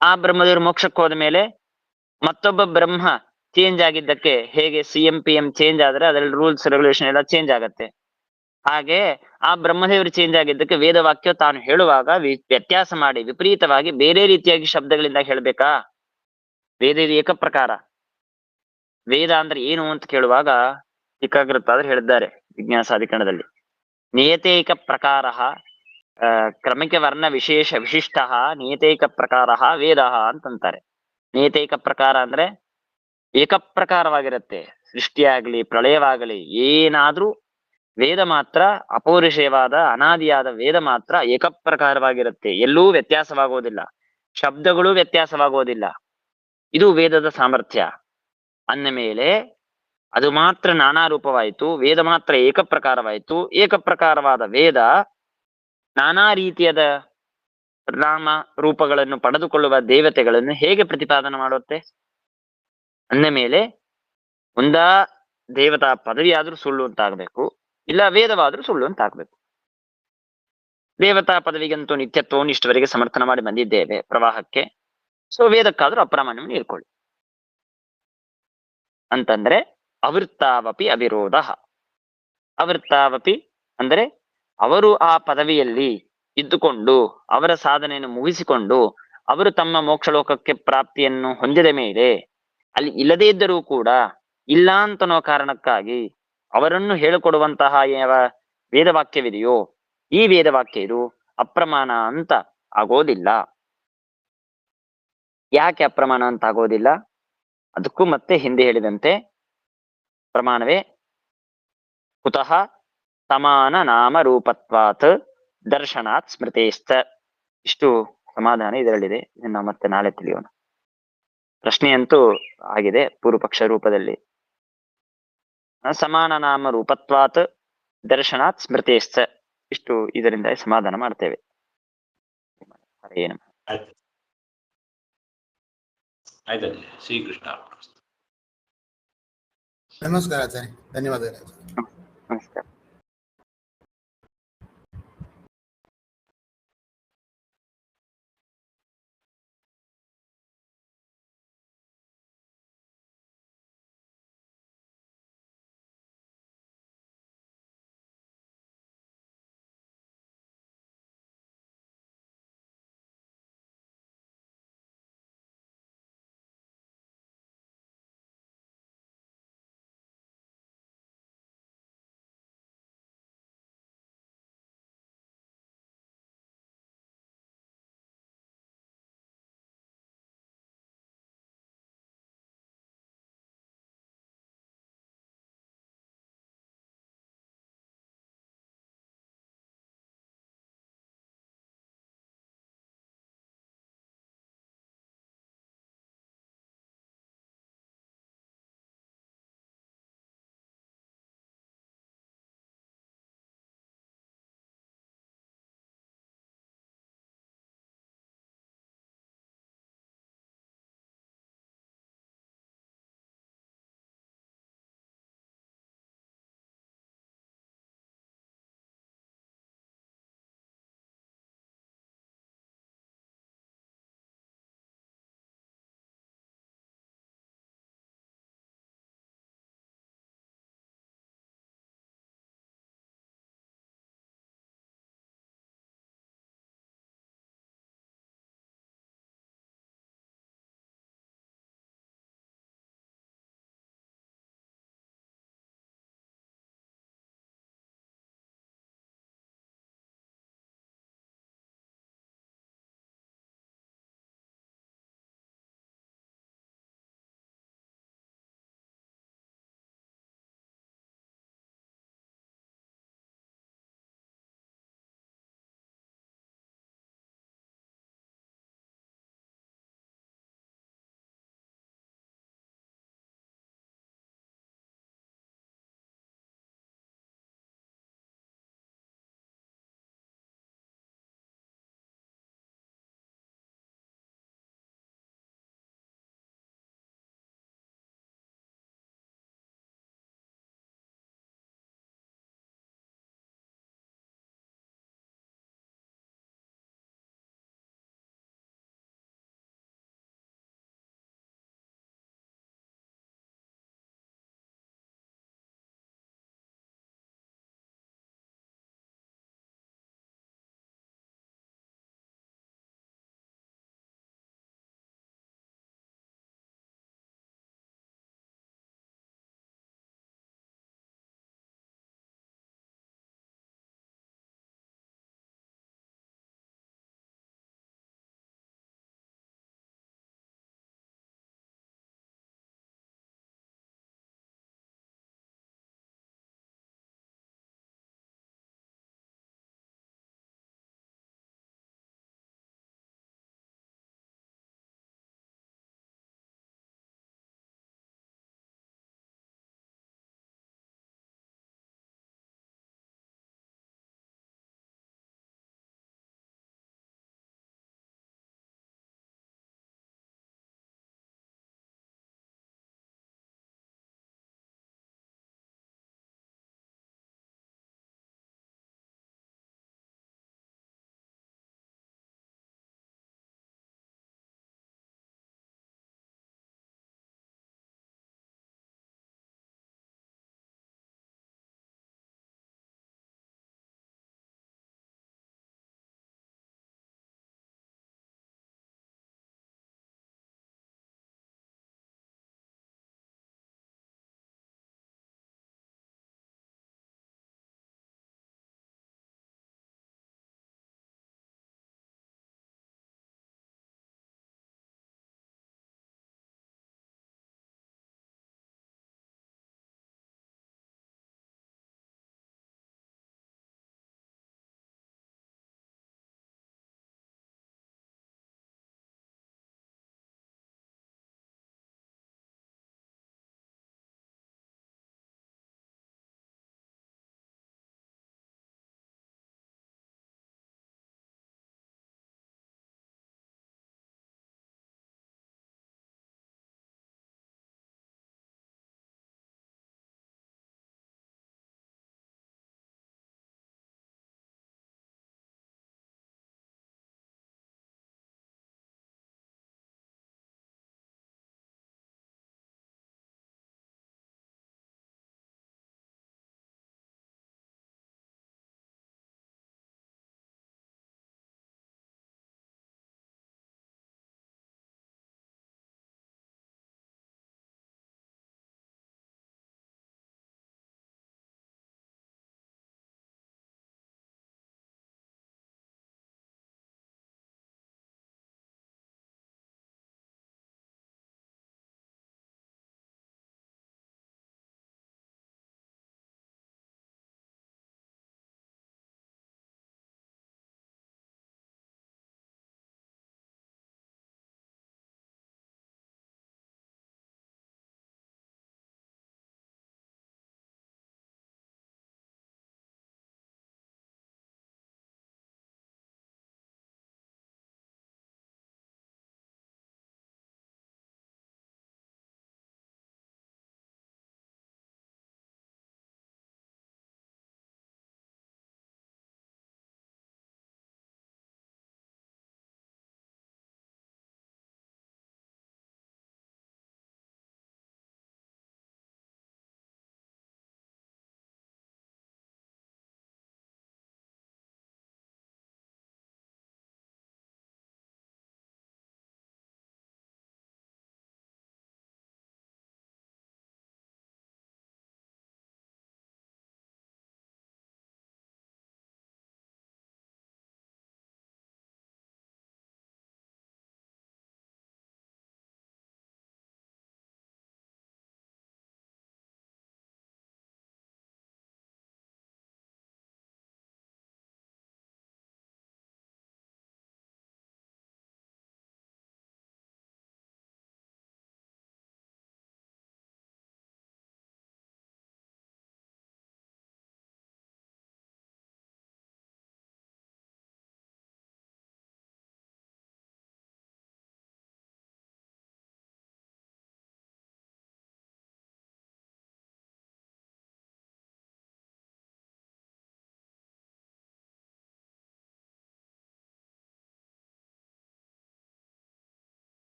ಆ ಬ್ರಹ್ಮದೇವರು ಮೋಕ್ಷಕ್ಕೆ ಹೋದ ಮೇಲೆ ಮತ್ತೊಬ್ಬ ಬ್ರಹ್ಮ ಚೇಂಜ್ ಆಗಿದ್ದಕ್ಕೆ, ಹೇಗೆ CM PM ಚೇಂಜ್ ಆದ್ರೆ ಅದರಲ್ಲಿ ರೂಲ್ಸ್ ರೆಗ್ಯುಲೇಷನ್ ಎಲ್ಲ ಚೇಂಜ್ ಆಗತ್ತೆ, ಹಾಗೆ ಆ ಬ್ರಹ್ಮದೇವರು ಚೇಂಜ್ ಆಗಿದ್ದಕ್ಕೆ ವೇದವಾಕ್ಯ ತಾನು ಹೇಳುವಾಗ ವ್ಯತ್ಯಾಸ ಮಾಡಿ ವಿಪರೀತವಾಗಿ ಬೇರೆ ರೀತಿಯಾಗಿ ಶಬ್ದಗಳಿಂದ ಹೇಳ್ಬೇಕಾ? ವೇದ ಇದು ಏಕಪ್ರಕಾರ. ವೇದ ಅಂದ್ರೆ ಏನು ಅಂತ ಕೇಳುವಾಗ ಏಕಾಗ್ರತಾದ್ರೆ ಹೇಳಿದ್ದಾರೆ ವಿಜ್ಞಾಸಾಧಿಕರಣದಲ್ಲಿ. ನಿಯತೈಕ ಪ್ರಕಾರ ಕ್ರಮಿಕ ವರ್ಣ ವಿಶೇಷ ವಿಶಿಷ್ಟ ನಿಯತೈಕ ಪ್ರಕಾರ ವೇದ ಅಂತಂತಾರೆ. ನಿಯತೈಕ ಪ್ರಕಾರ ಅಂದ್ರೆ ಏಕಪ್ರಕಾರವಾಗಿರುತ್ತೆ. ಸೃಷ್ಟಿಯಾಗ್ಲಿ ಪ್ರಳಯವಾಗಲಿ ಏನಾದ್ರೂ ವೇದ ಮಾತ್ರ ಅಪೌರುಷೇಯವಾದ ಅನಾದಿಯಾದ ವೇದ ಮಾತ್ರ ಏಕಪ್ರಕಾರವಾಗಿರುತ್ತೆ. ಎಲ್ಲೂ ವ್ಯತ್ಯಾಸವಾಗುವುದಿಲ್ಲ, ಶಬ್ದಗಳು ವ್ಯತ್ಯಾಸವಾಗುವುದಿಲ್ಲ. ಇದು ವೇದದ ಸಾಮರ್ಥ್ಯ. ಅಂದ ಮೇಲೆ ಅದು ಮಾತ್ರ ನಾನಾ ರೂಪವಾಯಿತು, ವೇದ ಮಾತ್ರ ಏಕಪ್ರಕಾರವಾಯಿತು. ಏಕಪ್ರಕಾರವಾದ ವೇದ ನಾನಾ ರೀತಿಯಾದ ನಾಮ ರೂಪಗಳನ್ನು ಪಡೆದುಕೊಳ್ಳುವ ದೇವತೆಗಳನ್ನು ಹೇಗೆ ಪ್ರತಿಪಾದನೆ ಮಾಡುತ್ತೆ? ಅಂದ ಮೇಲೆ ಒಂದಾ ದೇವತಾ ಪದವಿ ಆದ್ರೂ ಸುಳ್ಳು ಅಂತಾಗ್ಬೇಕು, ಇಲ್ಲ ವೇದವಾದ್ರೂ ಸುಳ್ಳು ಅಂತಾಗ್ಬೇಕು. ದೇವತಾ ಪದವಿಗಂತೂ ನಿತ್ಯತ್ವವನ್ನು ಇಷ್ಟವರೆಗೆ ಸಮರ್ಥನ ಮಾಡಿ ಬಂದಿದ್ದೇವೆ ಪ್ರವಾಹಕ್ಕೆ. ಸೊ ವೇದಕ್ಕಾದ್ರೂ ಅಪ್ರಾಮಾಣ್ಯವನ್ನು ಇಟ್ಕೊಳ್ಳಿ ಅಂತಂದ್ರೆ ಅವೃತ್ತಾವಪಿ ಅವಿರೋಧ. ಅವೃತ್ತಾವಪಿ ಅಂದ್ರೆ ಅವರು ಆ ಪದವಿಯಲ್ಲಿ ಇದ್ದುಕೊಂಡು ಅವರ ಸಾಧನೆಯನ್ನು ಮುಗಿಸಿಕೊಂಡು ಅವರು ತಮ್ಮ ಮೋಕ್ಷಲೋಕಕ್ಕೆ ಪ್ರಾಪ್ತಿಯನ್ನು ಹೊಂದಿದ ಮೇಲೆ ಅಲ್ಲಿ ಇಲ್ಲದೇ ಇದ್ದರೂ ಕೂಡ ಇಲ್ಲ ಅಂತನೋ ಕಾರಣಕ್ಕಾಗಿ ಅವರನ್ನು ಹೇಳಿಕೊಡುವಂತಹ ಯಾವ ವೇದವಾಕ್ಯವಿದೆಯೋ ಈ ವೇದವಾಕ್ಯ ಇದು ಅಪ್ರಮಾಣ ಅಂತ ಆಗೋದಿಲ್ಲ. ಯಾಕೆ ಅಪ್ರಮಾಣ ಅಂತ ಆಗೋದಿಲ್ಲ? ಅದಕ್ಕೂ ಮತ್ತೆ ಹಿಂದೆ ಹೇಳಿದಂತೆ ಪ್ರಮಾಣವೇ ಕುತಃ ಸಮಾನ ನಾಮ ರೂಪತ್ವಾತ್ ದರ್ಶನಾತ್ ಸ್ಮೃತೇಶ್ಚ. ಇಷ್ಟು ಸಮಾಧಾನ ಇದರಲ್ಲಿದೆ. ಇದನ್ನ ಮತ್ತೆ ನಾಳೆ ತಿಳಿಯೋಣ. ಪ್ರಶ್ನೆಯಂತೂ ಆಗಿದೆ ಪೂರ್ವಪಕ್ಷ ರೂಪದಲ್ಲಿ. ಸಮಾನ ನಾಮ ರೂಪತ್ವಾತ್ ದರ್ಶನಾತ್ ಸ್ಮೃತೇಶ್ಚ. ಇಷ್ಟು ಇದರಿಂದ ಸಮಾಧಾನ ಮಾಡ್ತೇವೆ. ಏನು ಆಯ್ತು. ಶ್ರೀಕೃಷ್ಣ. ನಮಸ್ಕಾರ ಆಚಾರ್ಯ, ಧನ್ಯವಾದಗಳು. ನಮಸ್ಕಾರ.